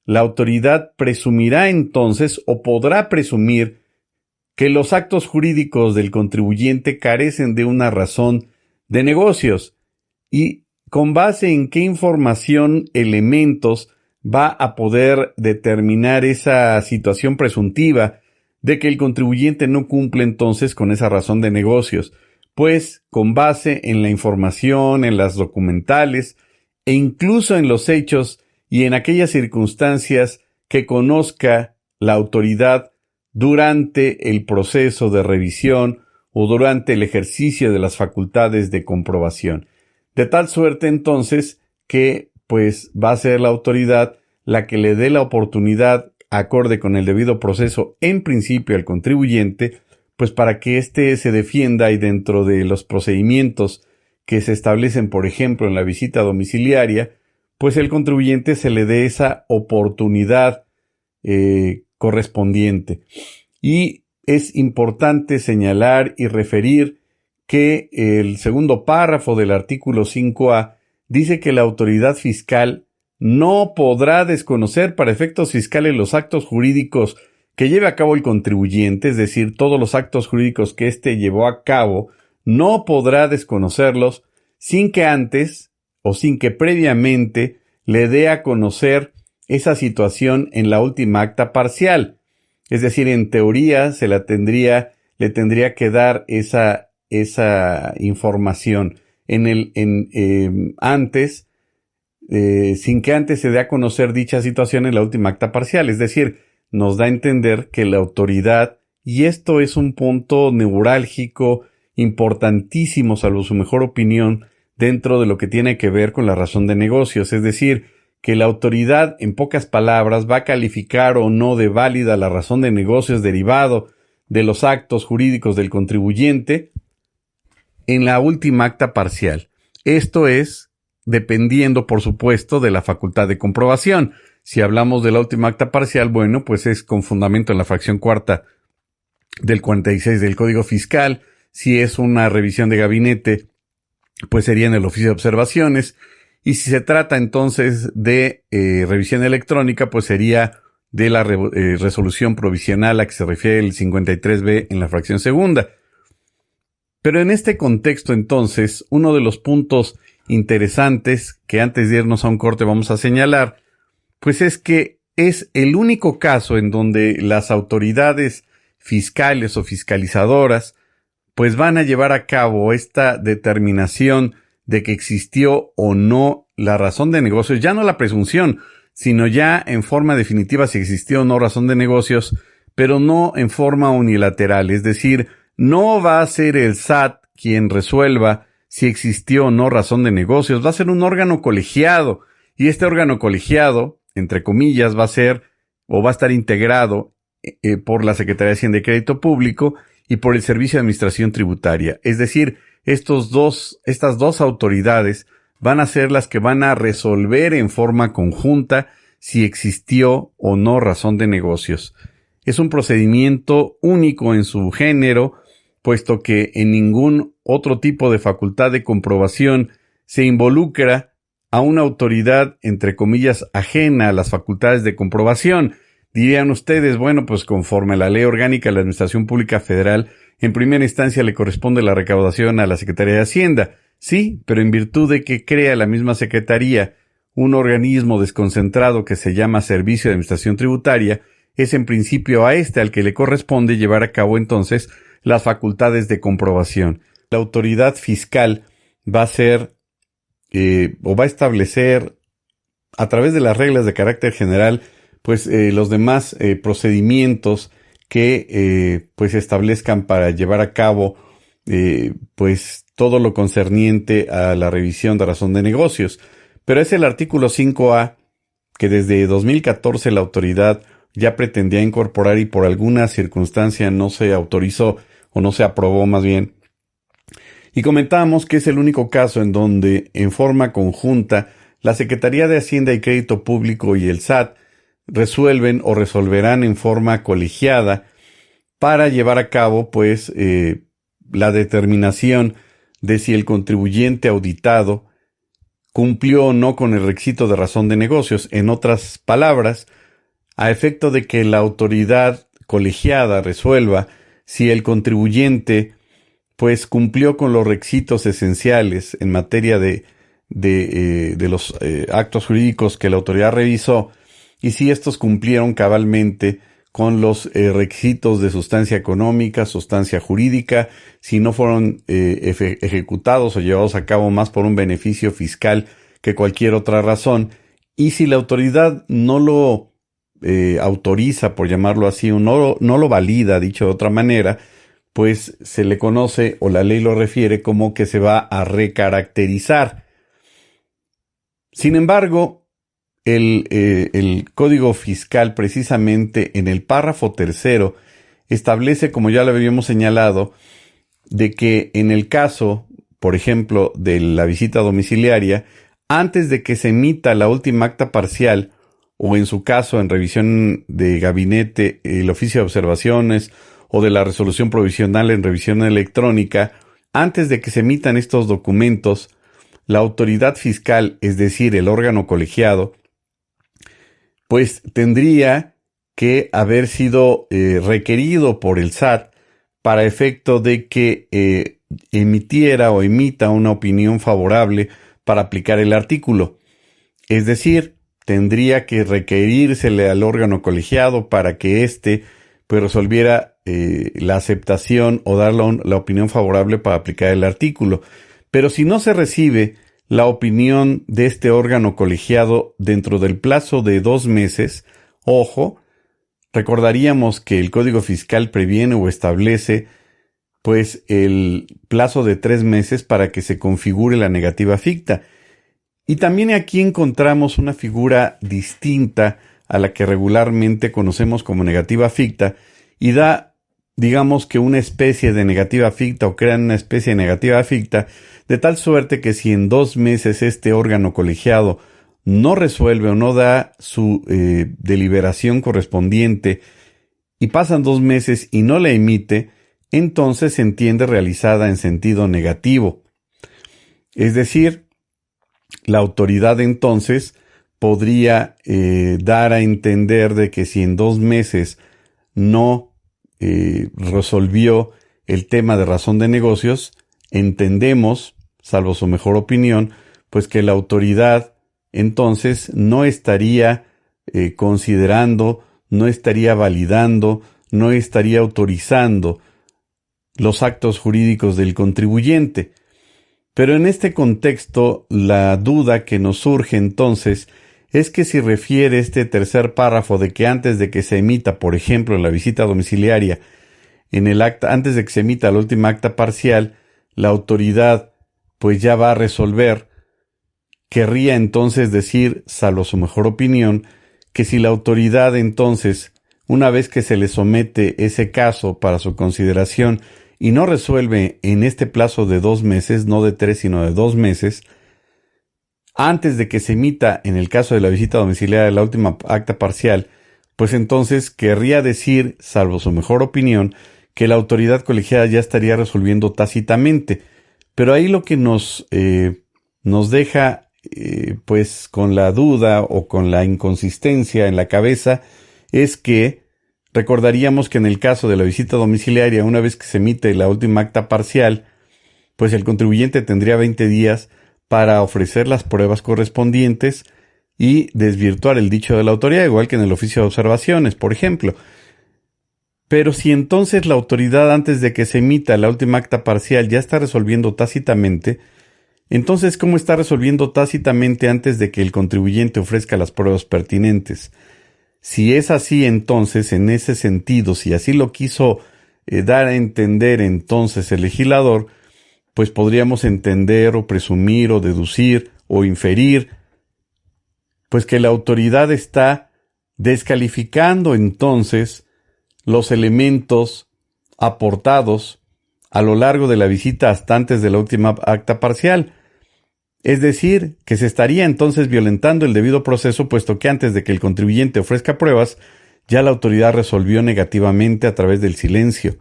La autoridad presumirá entonces o podrá presumir que los actos jurídicos del contribuyente carecen de una razón de negocios y con base en qué información, elementos va a poder determinar esa situación presuntiva de que el contribuyente no cumple entonces con esa razón de negocios, pues con base en la información, en las documentales e incluso en los hechos y en aquellas circunstancias que conozca la autoridad durante el proceso de revisión o durante el ejercicio de las facultades de comprobación. De tal suerte entonces que pues va a ser la autoridad la que le dé la oportunidad, acorde con el debido proceso en principio al contribuyente, pues para que éste se defienda y dentro de los procedimientos que se establecen, por ejemplo, en la visita domiciliaria, pues el contribuyente se le dé esa oportunidad correspondiente. Y es importante señalar y referir que el segundo párrafo del artículo 5A dice que la autoridad fiscal no podrá desconocer para efectos fiscales los actos jurídicos que lleve a cabo el contribuyente, es decir, todos los actos jurídicos que éste llevó a cabo, no podrá desconocerlos sin que antes o sin que previamente le dé a conocer esa situación en la última acta parcial. Es decir, en teoría le tendría que dar esa información antes, sin que antes se dé a conocer dicha situación en la última acta parcial. Es decir, nos da a entender que la autoridad, y esto es un punto neurálgico importantísimo, salvo su mejor opinión, dentro de lo que tiene que ver con la razón de negocios, es decir, que la autoridad, en pocas palabras, va a calificar o no de válida la razón de negocios derivado de los actos jurídicos del contribuyente en la última acta parcial. Esto es dependiendo, por supuesto, de la facultad de comprobación. Si hablamos de la última acta parcial, bueno, pues es con fundamento en la fracción cuarta del 46 del Código Fiscal. Si es una revisión de gabinete, pues sería en el oficio de observaciones. Y si se trata entonces de revisión electrónica, pues sería de la resolución provisional a que se refiere el 53B en la fracción segunda. Pero en este contexto, entonces, uno de los puntos interesantes que antes de irnos a un corte vamos a señalar, pues es que es el único caso en donde las autoridades fiscales o fiscalizadoras pues van a llevar a cabo esta determinación de que existió o no la razón de negocios, ya no la presunción, sino ya en forma definitiva si existió o no razón de negocios, pero no en forma unilateral, es decir, no va a ser el SAT quien resuelva si existió o no razón de negocios, va a ser un órgano colegiado, y este órgano colegiado, entre comillas, va a ser o va a estar integrado por la Secretaría de Hacienda y Crédito Público y por el Servicio de Administración Tributaria. Es decir, estas dos autoridades van a ser las que van a resolver en forma conjunta si existió o no razón de negocios. Es un procedimiento único en su género, puesto que en ningún otro tipo de facultad de comprobación se involucra a una autoridad, entre comillas, ajena a las facultades de comprobación. Dirían ustedes, bueno, pues conforme a la Ley Orgánica de la Administración Pública Federal, En primera instancia le corresponde la recaudación a la Secretaría de Hacienda. Sí, pero en virtud de que crea la misma Secretaría un organismo desconcentrado que se llama Servicio de Administración Tributaria, es en principio a este al que le corresponde llevar a cabo entonces las facultades de comprobación. La autoridad fiscal va a ser o va a establecer a través de las reglas de carácter general pues los demás procedimientos que pues establezcan para llevar a cabo pues todo lo concerniente a la revisión de razón de negocios. Pero es el artículo 5A que desde 2014 la autoridad ya pretendía incorporar y por alguna circunstancia no se autorizó o no se aprobó más bien. Y comentábamos que es el único caso en donde en forma conjunta la Secretaría de Hacienda y Crédito Público y el SAT resuelven o resolverán en forma colegiada para llevar a cabo pues la determinación de si el contribuyente auditado cumplió o no con el requisito de razón de negocios. En otras palabras, a efecto de que la autoridad colegiada resuelva si el contribuyente pues cumplió con los requisitos esenciales en materia de los actos jurídicos que la autoridad revisó y si estos cumplieron cabalmente con los requisitos de sustancia económica, sustancia jurídica, si no fueron ejecutados o llevados a cabo más por un beneficio fiscal que cualquier otra razón, y si la autoridad no lo autoriza, por llamarlo así, o no lo valida, dicho de otra manera, pues se le conoce o la ley lo refiere como que se va a recaracterizar. Sin embargo, el Código Fiscal, precisamente en el párrafo 3, establece, como ya lo habíamos señalado, de que en el caso, por ejemplo, de la visita domiciliaria, antes de que se emita la última acta parcial, o en su caso, en revisión de gabinete, el oficio de observaciones, o de la resolución provisional en revisión electrónica, antes de que se emitan estos documentos, la autoridad fiscal, es decir, el órgano colegiado, pues tendría que haber sido requerido por el SAT para efecto de que emitiera o emita una opinión favorable para aplicar el artículo. Es decir, tendría que requerírsele al órgano colegiado para que éste pues resolviera la aceptación o dar la opinión favorable para aplicar el artículo. Pero si no se recibe la opinión de este órgano colegiado dentro del plazo de 2 meses, ojo, recordaríamos que el Código Fiscal previene o establece pues el plazo de 3 meses para que se configure la negativa ficta. Y también aquí encontramos una figura distinta a la que regularmente conocemos como negativa ficta y da, digamos que una especie de negativa ficta o crean una especie de negativa ficta de tal suerte que si en 2 meses este órgano colegiado no resuelve o no da su deliberación correspondiente y pasan 2 meses y no la emite, entonces se entiende realizada en sentido negativo. Es decir, la autoridad entonces podría dar a entender de que si en 2 meses no resolvió el tema de razón de negocios, entendemos, salvo su mejor opinión, pues que la autoridad entonces no estaría considerando, no estaría validando, no estaría autorizando los actos jurídicos del contribuyente. Pero en este contexto, la duda que nos surge entonces es que si refiere este tercer párrafo de que antes de que se emita, por ejemplo, la visita domiciliaria, en el acta, antes de que se emita la última acta parcial, la autoridad pues ya va a resolver, querría entonces decir, salvo su mejor opinión, que si la autoridad entonces, una vez que se le somete ese caso para su consideración y no resuelve en este plazo de 2 meses, no de 3 sino de 2 meses, antes de que se emita en el caso de la visita domiciliaria la última acta parcial, pues entonces querría decir, salvo su mejor opinión, que la autoridad colegiada ya estaría resolviendo tácitamente. Pero ahí lo que nos deja pues con la duda o con la inconsistencia en la cabeza es que Recordaríamos que en el caso de la visita domiciliaria, una vez que se emite la última acta parcial, pues el contribuyente tendría 20 días para ofrecer las pruebas correspondientes y desvirtuar el dicho de la autoridad, igual que en el oficio de observaciones, por ejemplo. Pero si entonces la autoridad, antes de que se emita la última acta parcial, ya está resolviendo tácitamente, entonces ¿cómo está resolviendo tácitamente antes de que el contribuyente ofrezca las pruebas pertinentes? Si es así, entonces, en ese sentido, si así lo quiso dar a entender entonces el legislador, pues podríamos entender o presumir o deducir o inferir, pues que la autoridad está descalificando entonces los elementos aportados a lo largo de la visita hasta antes de la última acta parcial. Es decir, que se estaría entonces violentando el debido proceso, puesto que antes de que el contribuyente ofrezca pruebas, ya la autoridad resolvió negativamente a través del silencio.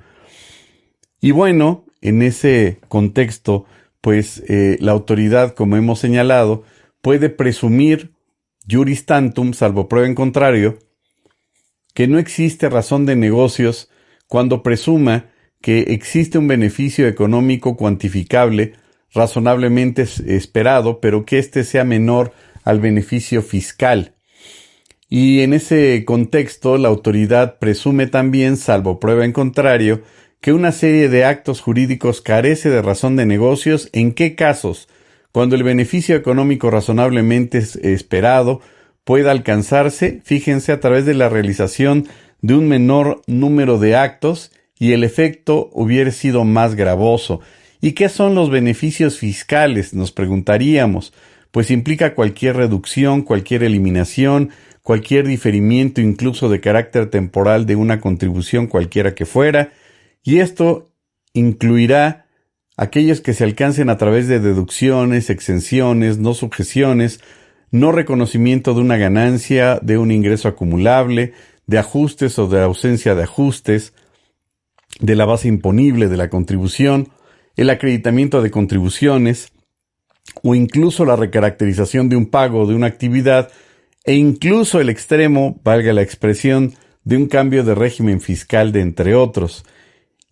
Y bueno, en ese contexto, pues la autoridad, como hemos señalado, puede presumir juris tantum, salvo prueba en contrario, que no existe razón de negocios cuando presuma que existe un beneficio económico cuantificable razonablemente esperado, pero que éste sea menor al beneficio fiscal. Y en ese contexto, la autoridad presume también, salvo prueba en contrario, que una serie de actos jurídicos carece de razón de negocios. ¿En qué casos? Cuando el beneficio económico razonablemente esperado pueda alcanzarse, fíjense, a través de la realización de un menor número de actos y el efecto hubiera sido más gravoso. ¿Y qué son los beneficios fiscales?, nos preguntaríamos. Pues implica cualquier reducción, cualquier eliminación, cualquier diferimiento incluso de carácter temporal de una contribución cualquiera que fuera, y esto incluirá aquellos que se alcancen a través de deducciones, exenciones, no sujeciones, no reconocimiento de una ganancia, de un ingreso acumulable, de ajustes o de ausencia de ajustes, de la base imponible de la contribución, el acreditamiento de contribuciones, o incluso la recaracterización de un pago de una actividad, e incluso el extremo, valga la expresión, de un cambio de régimen fiscal, de entre otros.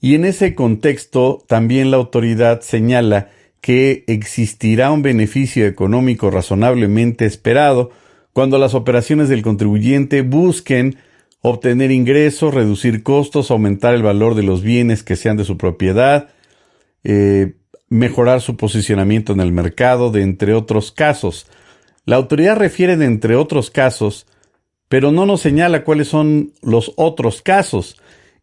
Y en ese contexto también la autoridad señala que existirá un beneficio económico razonablemente esperado cuando las operaciones del contribuyente busquen obtener ingresos, reducir costos, aumentar el valor de los bienes que sean de su propiedad, mejorar su posicionamiento en el mercado, de entre otros casos. La autoridad refiere de entre otros casos, pero no nos señala cuáles son los otros casos.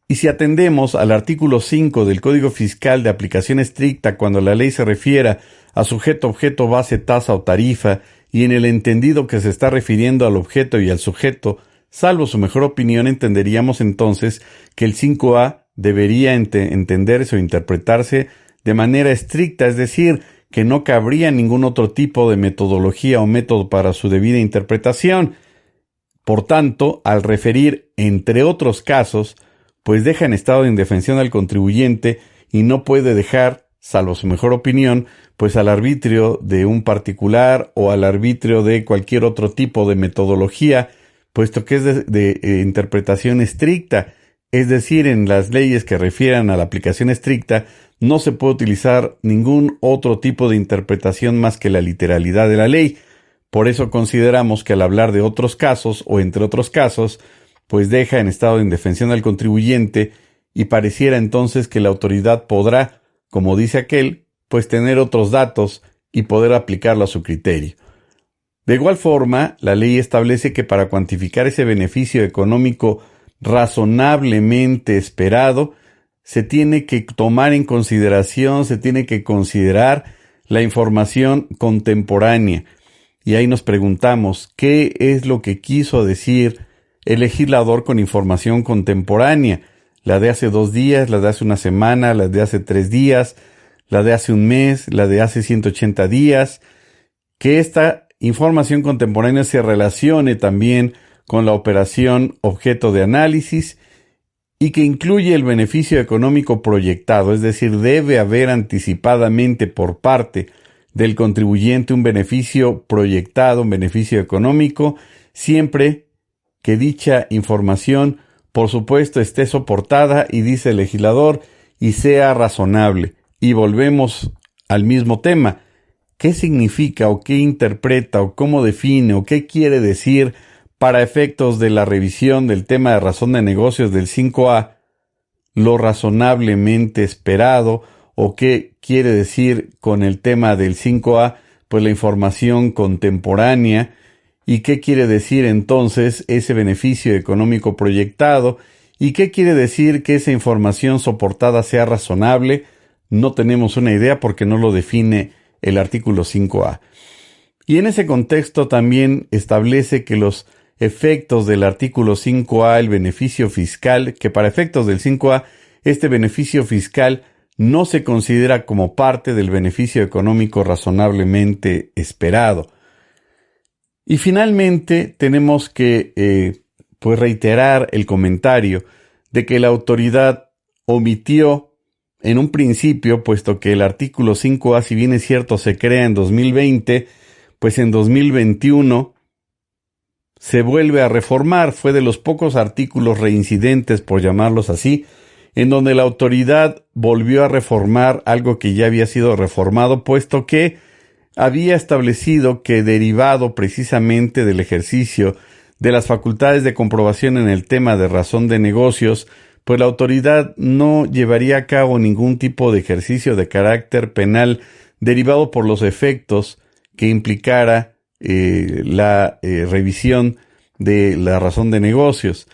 Y si atendemos al artículo 5 del Código Fiscal de aplicación estricta, cuando la ley se refiera a sujeto, objeto, base, tasa o tarifa, y en el entendido que se está refiriendo al objeto y al sujeto, salvo su mejor opinión, entenderíamos entonces que el 5A debería entenderse o interpretarse de manera estricta, es decir, que no cabría ningún otro tipo de metodología o método para su debida interpretación. Por tanto, al referir entre otros casos, pues deja en estado de indefensión al contribuyente y no puede dejar, salvo su mejor opinión, pues al arbitrio de un particular o al arbitrio de cualquier otro tipo de metodología, puesto que es de interpretación estricta. Es decir, en las leyes que refieran a la aplicación estricta, no se puede utilizar ningún otro tipo de interpretación más que la literalidad de la ley. Por eso consideramos que al hablar de otros casos, o entre otros casos, pues deja en estado de indefensión al contribuyente y pareciera entonces que la autoridad podrá, como dice aquel, pues tener otros datos y poder aplicarlo a su criterio. De igual forma, la ley establece que para cuantificar ese beneficio económico razonablemente esperado, se tiene que tomar en consideración, se tiene que considerar la información contemporánea. Y ahí nos preguntamos, ¿qué es lo que quiso decir el legislador con información contemporánea? La de hace 2 días, la de hace una semana, la de hace 3 días, la de hace un mes, la de hace 180 días. Que esta información contemporánea se relacione también con la operación objeto de análisis y que incluye el beneficio económico proyectado, es decir, debe haber anticipadamente por parte del contribuyente un beneficio proyectado, un beneficio económico, siempre que dicha información por supuesto, esté soportada, y dice el legislador, y sea razonable. Y volvemos al mismo tema. ¿Qué significa o qué interpreta o cómo define o qué quiere decir para efectos de la revisión del tema de razón de negocios del 5A lo razonablemente esperado? ¿O qué quiere decir con el tema del 5A? Pues la información contemporánea. ¿Y qué quiere decir entonces ese beneficio económico proyectado? ¿Y qué quiere decir que esa información soportada sea razonable? No tenemos una idea porque no lo define el artículo 5A. Y en ese contexto también establece que los efectos del artículo 5A, el beneficio fiscal, que para efectos del 5A, este beneficio fiscal no se considera como parte del beneficio económico razonablemente esperado. Y finalmente tenemos que reiterar el comentario de que la autoridad omitió en un principio, puesto que el artículo 5A, si bien es cierto, se crea en 2020, pues en 2021 se vuelve a reformar. Fue de los pocos artículos reincidentes, por llamarlos así, en donde la autoridad volvió a reformar algo que ya había sido reformado, puesto que había establecido que, derivado precisamente del ejercicio de las facultades de comprobación en el tema de razón de negocios, pues la autoridad no llevaría a cabo ningún tipo de ejercicio de carácter penal derivado por los efectos que implicara la revisión de la razón de negocios.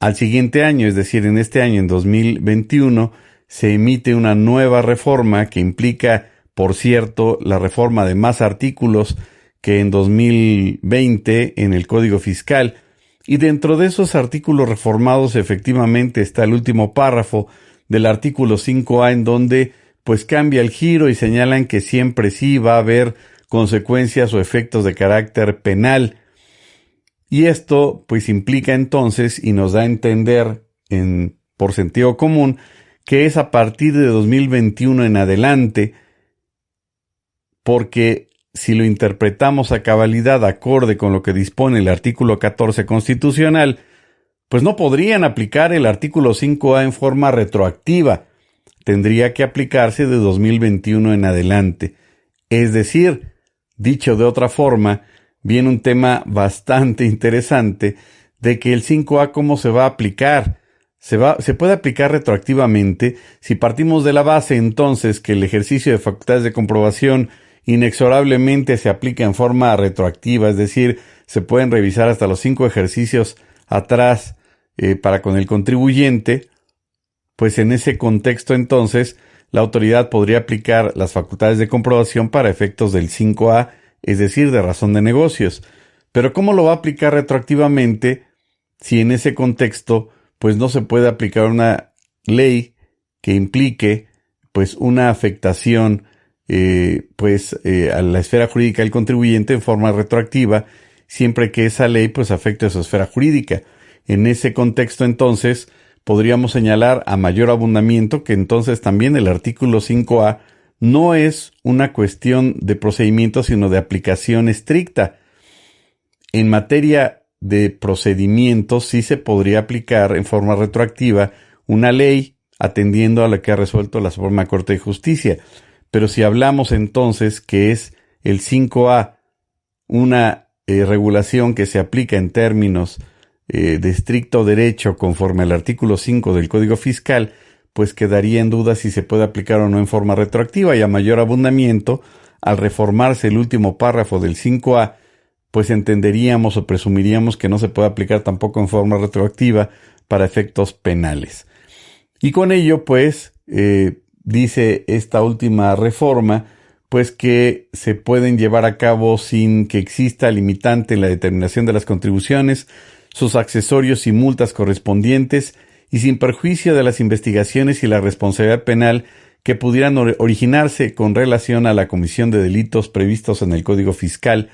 Al siguiente año, es decir, en este año, en 2021, se emite una nueva reforma que implica, por cierto, la reforma de más artículos que en 2020 en el Código Fiscal. Y dentro de esos artículos reformados, efectivamente, está el último párrafo del artículo 5A, en donde pues cambia el giro y señalan que siempre sí va a haber consecuencias o efectos de carácter penal. Y esto pues implica entonces, y nos da a entender por sentido común, que es a partir de 2021 en adelante, porque si lo interpretamos a cabalidad acorde con lo que dispone el artículo 14 constitucional, pues no podrían aplicar el artículo 5A en forma retroactiva. Tendría que aplicarse de 2021 en adelante. Es decir, dicho de otra forma, viene un tema bastante interesante de que el 5A, ¿cómo se va a aplicar? Se puede aplicar retroactivamente si partimos de la base entonces que el ejercicio de facultades de comprobación inexorablemente se aplica en forma retroactiva, es decir, se pueden revisar hasta los 5 ejercicios atrás para con el contribuyente. Pues en ese contexto entonces la autoridad podría aplicar las facultades de comprobación para efectos del 5A, es decir, de razón de negocios. Pero ¿cómo lo va a aplicar retroactivamente si en ese contexto pues no se puede aplicar una ley que implique pues una afectación a la esfera jurídica del contribuyente en forma retroactiva, siempre que esa ley pues afecte a su esfera jurídica? En ese contexto entonces podríamos señalar a mayor abundamiento que entonces también el artículo 5A no es una cuestión de procedimiento, sino de aplicación estricta. En materia de procedimientos sí se podría aplicar en forma retroactiva una ley atendiendo a lo que ha resuelto la Suprema Corte de Justicia. Pero si hablamos entonces que es el 5A una regulación que se aplica en términos de estricto derecho conforme al artículo 5 del Código Fiscal, pues quedaría en duda si se puede aplicar o no en forma retroactiva, y a mayor abundamiento, al reformarse el último párrafo del 5A, pues entenderíamos o presumiríamos que no se puede aplicar tampoco en forma retroactiva para efectos penales. Y con ello, pues, dice esta última reforma, pues que se pueden llevar a cabo sin que exista limitante en la determinación de las contribuciones, sus accesorios y multas correspondientes, y sin perjuicio de las investigaciones y la responsabilidad penal que pudieran originarse con relación a la comisión de delitos previstos en el Código Fiscal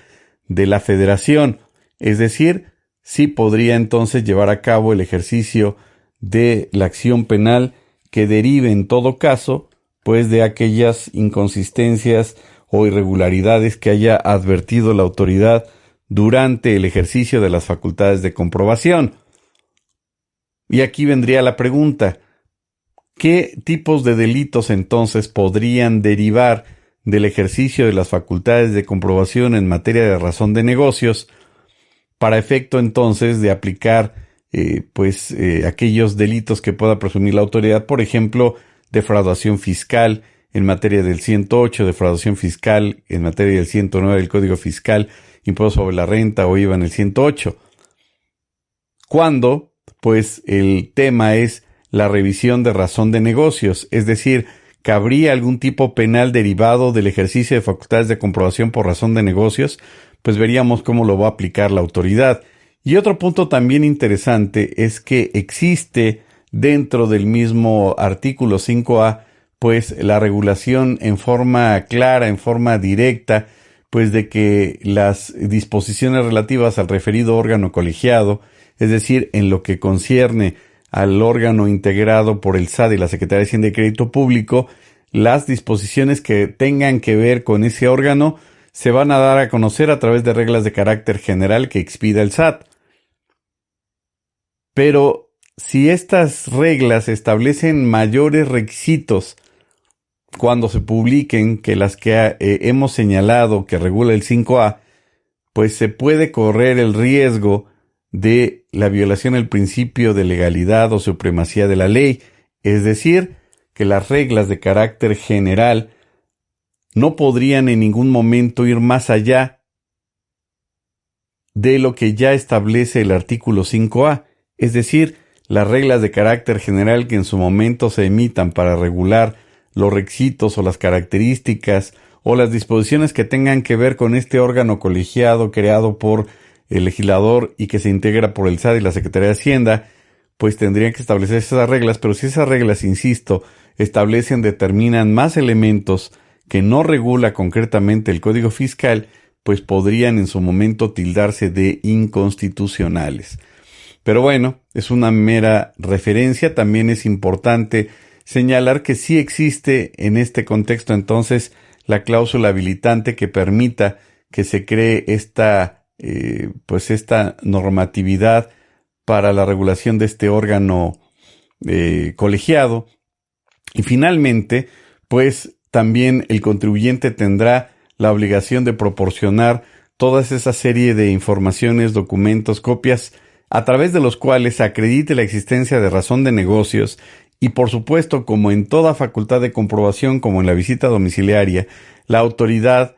de la Federación. Es decir, sí podría entonces llevar a cabo el ejercicio de la acción penal que derive en todo caso, pues, de aquellas inconsistencias o irregularidades que haya advertido la autoridad durante el ejercicio de las facultades de comprobación. Y aquí vendría la pregunta: ¿qué tipos de delitos entonces podrían derivar del ejercicio de las facultades de comprobación en materia de razón de negocios para efecto entonces de aplicar aquellos delitos que pueda presumir la autoridad? Por ejemplo, defraudación fiscal en materia del 108, defraudación fiscal en materia del 109 del Código Fiscal, impuesto sobre la renta o IVA en el 108. Cuando, pues, el tema es la revisión de razón de negocios, es decir, ¿cabría algún tipo penal derivado del ejercicio de facultades de comprobación por razón de negocios? Pues veríamos cómo lo va a aplicar la autoridad. Y otro punto también interesante es que existe dentro del mismo artículo 5A, pues la regulación en forma clara, en forma directa, pues de que las disposiciones relativas al referido órgano colegiado, es decir, en lo que concierne al órgano integrado por el SAT y la Secretaría de Hacienda y Crédito Público, las disposiciones que tengan que ver con ese órgano se van a dar a conocer a través de reglas de carácter general que expida el SAT. Pero si estas reglas establecen mayores requisitos cuando se publiquen que las que hemos señalado que regula el 5A, pues se puede correr el riesgo de la violación del principio de legalidad o supremacía de la ley, es decir, que las reglas de carácter general no podrían en ningún momento ir más allá de lo que ya establece el artículo 5A, es decir, las reglas de carácter general que en su momento se emitan para regular los requisitos o las características o las disposiciones que tengan que ver con este órgano colegiado creado por el legislador y que se integra por el SAT y la Secretaría de Hacienda, pues tendrían que establecer esas reglas, pero si esas reglas, insisto, determinan más elementos que no regula concretamente el Código Fiscal, pues podrían en su momento tildarse de inconstitucionales. Pero bueno, es una mera referencia. También es importante señalar que sí existe en este contexto entonces la cláusula habilitante que permita que se cree esta normatividad para la regulación de este órgano colegiado. Y finalmente, pues también el contribuyente tendrá la obligación de proporcionar toda esa serie de informaciones, documentos, copias, a través de los cuales acredite la existencia de razón de negocios y, por supuesto, como en toda facultad de comprobación, como en la visita domiciliaria, la autoridad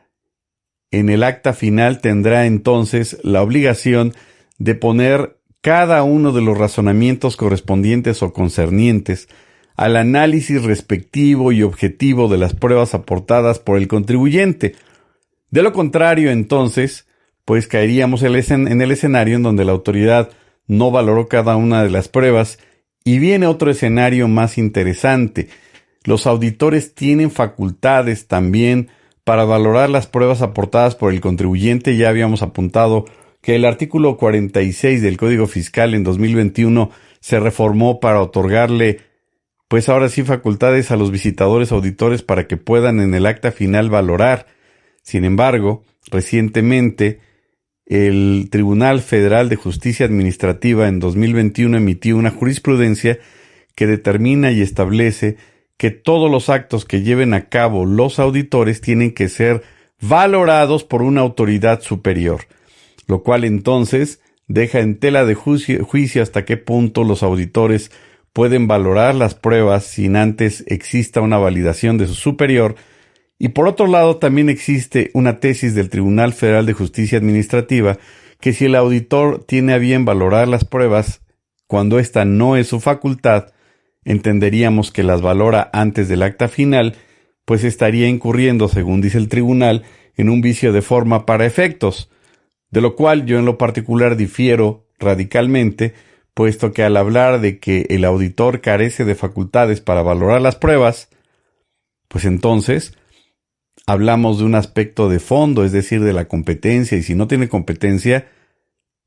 en el acta final tendrá entonces la obligación de poner cada uno de los razonamientos correspondientes o concernientes al análisis respectivo y objetivo de las pruebas aportadas por el contribuyente. De lo contrario, entonces, pues caeríamos en el escenario en donde la autoridad no valoró cada una de las pruebas. Y viene otro escenario más interesante. Los auditores tienen facultades también para valorar las pruebas aportadas por el contribuyente. Ya habíamos apuntado que el artículo 46 del Código Fiscal en 2021 se reformó para otorgarle, pues ahora sí, facultades a los visitadores auditores para que puedan en el acta final valorar. Sin embargo, recientemente, el Tribunal Federal de Justicia Administrativa en 2021 emitió una jurisprudencia que determina y establece que todos los actos que lleven a cabo los auditores tienen que ser valorados por una autoridad superior, lo cual entonces deja en tela de juicio hasta qué punto los auditores pueden valorar las pruebas sin antes exista una validación de su superior. Y por otro lado, también existe una tesis del Tribunal Federal de Justicia Administrativa que si el auditor tiene a bien valorar las pruebas cuando ésta no es su facultad, entenderíamos que las valora antes del acta final, pues estaría incurriendo, según dice el tribunal, en un vicio de forma para efectos, de lo cual yo en lo particular difiero radicalmente, puesto que al hablar de que el auditor carece de facultades para valorar las pruebas, pues entonces hablamos de un aspecto de fondo, es decir, de la competencia, y si no tiene competencia,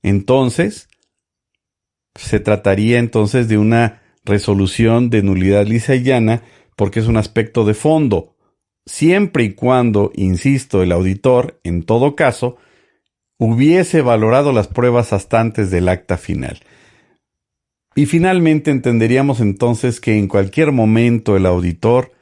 entonces se trataría entonces de una resolución de nulidad lisa y llana, porque es un aspecto de fondo, siempre y cuando, insisto, el auditor, en todo caso, hubiese valorado las pruebas hasta antes del acta final. Y finalmente entenderíamos entonces que en cualquier momento el auditor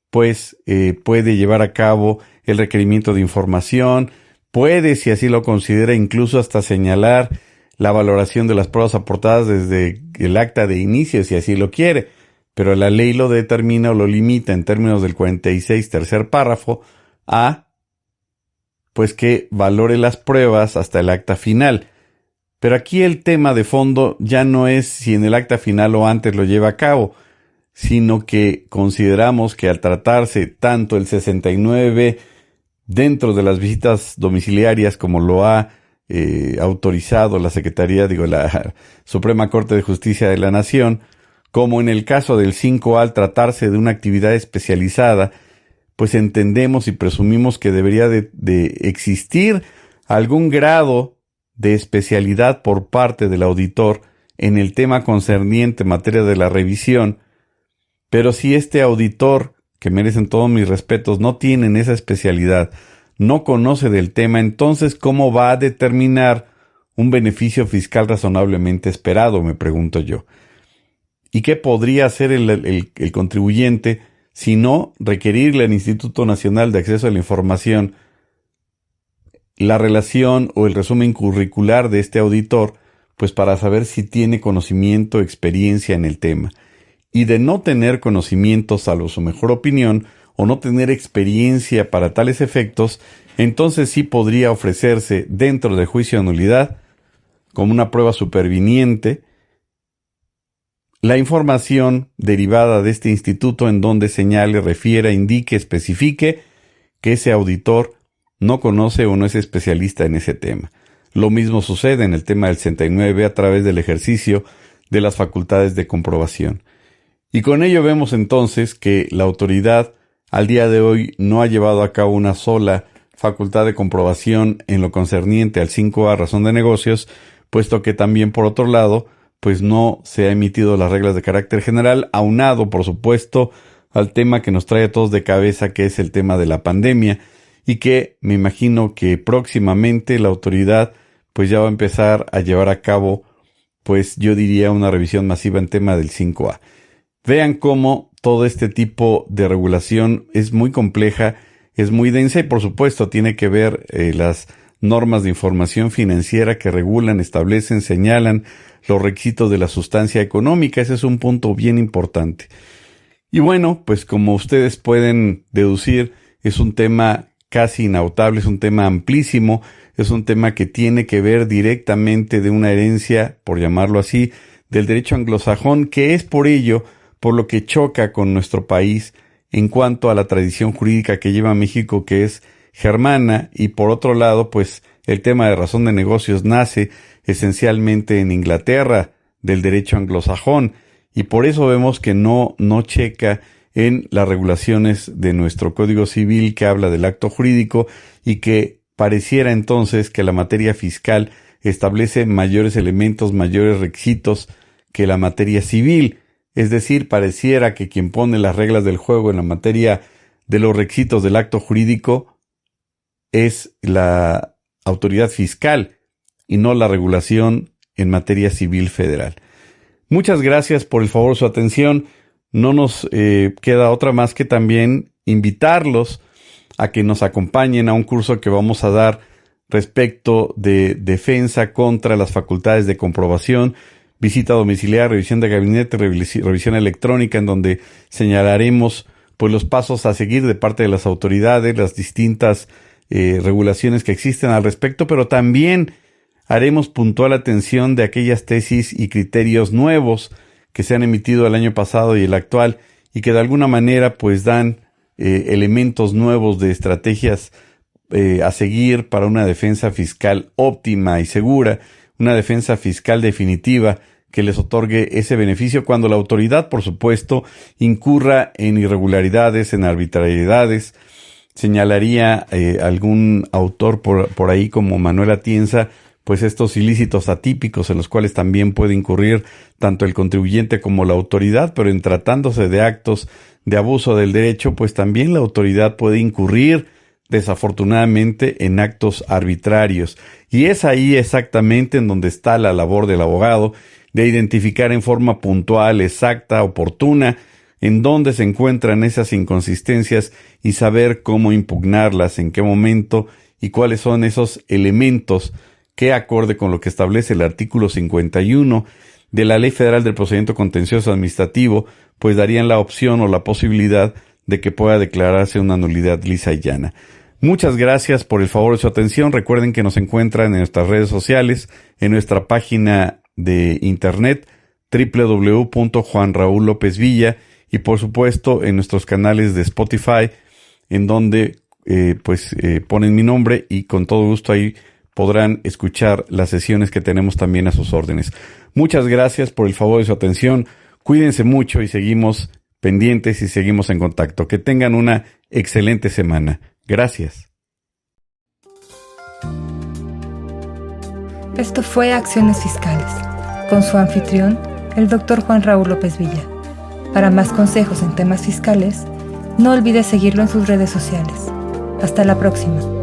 pues puede llevar a cabo el requerimiento de información, puede, si así lo considera, incluso hasta señalar la valoración de las pruebas aportadas desde el acta de inicio, si así lo quiere, pero la ley lo determina o lo limita en términos del 46, tercer párrafo, a pues que valore las pruebas hasta el acta final. Pero aquí el tema de fondo ya no es si en el acta final o antes lo lleva a cabo, sino que consideramos que al tratarse tanto el 69 dentro de las visitas domiciliarias como lo ha autorizado la la Suprema Corte de Justicia de la Nación, como en el caso del 5A al tratarse de una actividad especializada, pues entendemos y presumimos que debería de existir algún grado de especialidad por parte del auditor en el tema concerniente en materia de la revisión, pero si este auditor, que merecen todos mis respetos, no tiene esa especialidad, no conoce del tema, entonces ¿cómo va a determinar un beneficio fiscal razonablemente esperado?, me pregunto yo. ¿Y qué podría hacer el contribuyente si no requerirle al Instituto Nacional de Acceso a la Información la relación o el resumen curricular de este auditor, pues para saber si tiene conocimiento o experiencia en el tema? Y de no tener conocimiento, salvo su mejor opinión, o no tener experiencia para tales efectos, entonces sí podría ofrecerse dentro del juicio de nulidad, como una prueba superviniente, la información derivada de este instituto en donde señale, refiera, indique, especifique que ese auditor no conoce o no es especialista en ese tema. Lo mismo sucede en el tema del 69 a través del ejercicio de las facultades de comprobación. Y con ello vemos entonces que la autoridad al día de hoy no ha llevado a cabo una sola facultad de comprobación en lo concerniente al 5A razón de negocios, puesto que también por otro lado, pues no se ha emitido las reglas de carácter general, aunado por supuesto al tema que nos trae a todos de cabeza, que es el tema de la pandemia, y que me imagino que próximamente la autoridad pues ya va a empezar a llevar a cabo, pues yo diría una revisión masiva en tema del 5A. Vean cómo todo este tipo de regulación es muy compleja, es muy densa y por supuesto tiene que ver las normas de información financiera que regulan, establecen, señalan los requisitos de la sustancia económica. Ese es un punto bien importante. Y bueno, pues como ustedes pueden deducir, es un tema casi inautable, es un tema amplísimo, es un tema que tiene que ver directamente de una herencia, por llamarlo así, del derecho anglosajón, que es por ello por lo que choca con nuestro país en cuanto a la tradición jurídica que lleva México, que es germana, y por otro lado, pues el tema de razón de negocios nace esencialmente en Inglaterra, del derecho anglosajón, y por eso vemos que no checa en las regulaciones de nuestro Código Civil que habla del acto jurídico y que pareciera entonces que la materia fiscal establece mayores elementos, mayores requisitos que la materia civil. Es decir, pareciera que quien pone las reglas del juego en la materia de los requisitos del acto jurídico es la autoridad fiscal y no la regulación en materia civil federal. Muchas gracias por el favor de su atención. No nos queda otra más que también invitarlos a que nos acompañen a un curso que vamos a dar respecto de defensa contra las facultades de comprobación, visita domiciliaria, revisión de gabinete, revisión electrónica, en donde señalaremos pues los pasos a seguir de parte de las autoridades, las distintas regulaciones que existen al respecto, pero también haremos puntual atención de aquellas tesis y criterios nuevos que se han emitido el año pasado y el actual y que de alguna manera pues dan elementos nuevos de estrategias a seguir para una defensa fiscal óptima y segura, una defensa fiscal definitiva que les otorgue ese beneficio cuando la autoridad, por supuesto, incurra en irregularidades, en arbitrariedades. Señalaría algún autor por ahí como Manuel Atienza, pues estos ilícitos atípicos en los cuales también puede incurrir tanto el contribuyente como la autoridad, pero en tratándose de actos de abuso del derecho, pues también la autoridad puede incurrir desafortunadamente en actos arbitrarios. Y es ahí exactamente en donde está la labor del abogado, de identificar en forma puntual, exacta, oportuna, en dónde se encuentran esas inconsistencias y saber cómo impugnarlas, en qué momento y cuáles son esos elementos que, acorde con lo que establece el artículo 51 de la Ley Federal del Procedimiento Contencioso Administrativo, pues darían la opción o la posibilidad de que pueda declararse una nulidad lisa y llana. Muchas gracias por el favor de su atención. Recuerden que nos encuentran en nuestras redes sociales, en nuestra página de internet www.juanraúllopezvilla y por supuesto en nuestros canales de Spotify, en donde ponen mi nombre y con todo gusto ahí podrán escuchar las sesiones que tenemos también a sus órdenes. Muchas gracias por el favor de su atención. Cuídense mucho y seguimos pendientes y seguimos en contacto. Que tengan una excelente semana. Gracias. Esto fue Acciones Fiscales, con su anfitrión, el Dr. Juan Raúl López Villa. Para más consejos en temas fiscales, no olvide seguirlo en sus redes sociales. Hasta la próxima.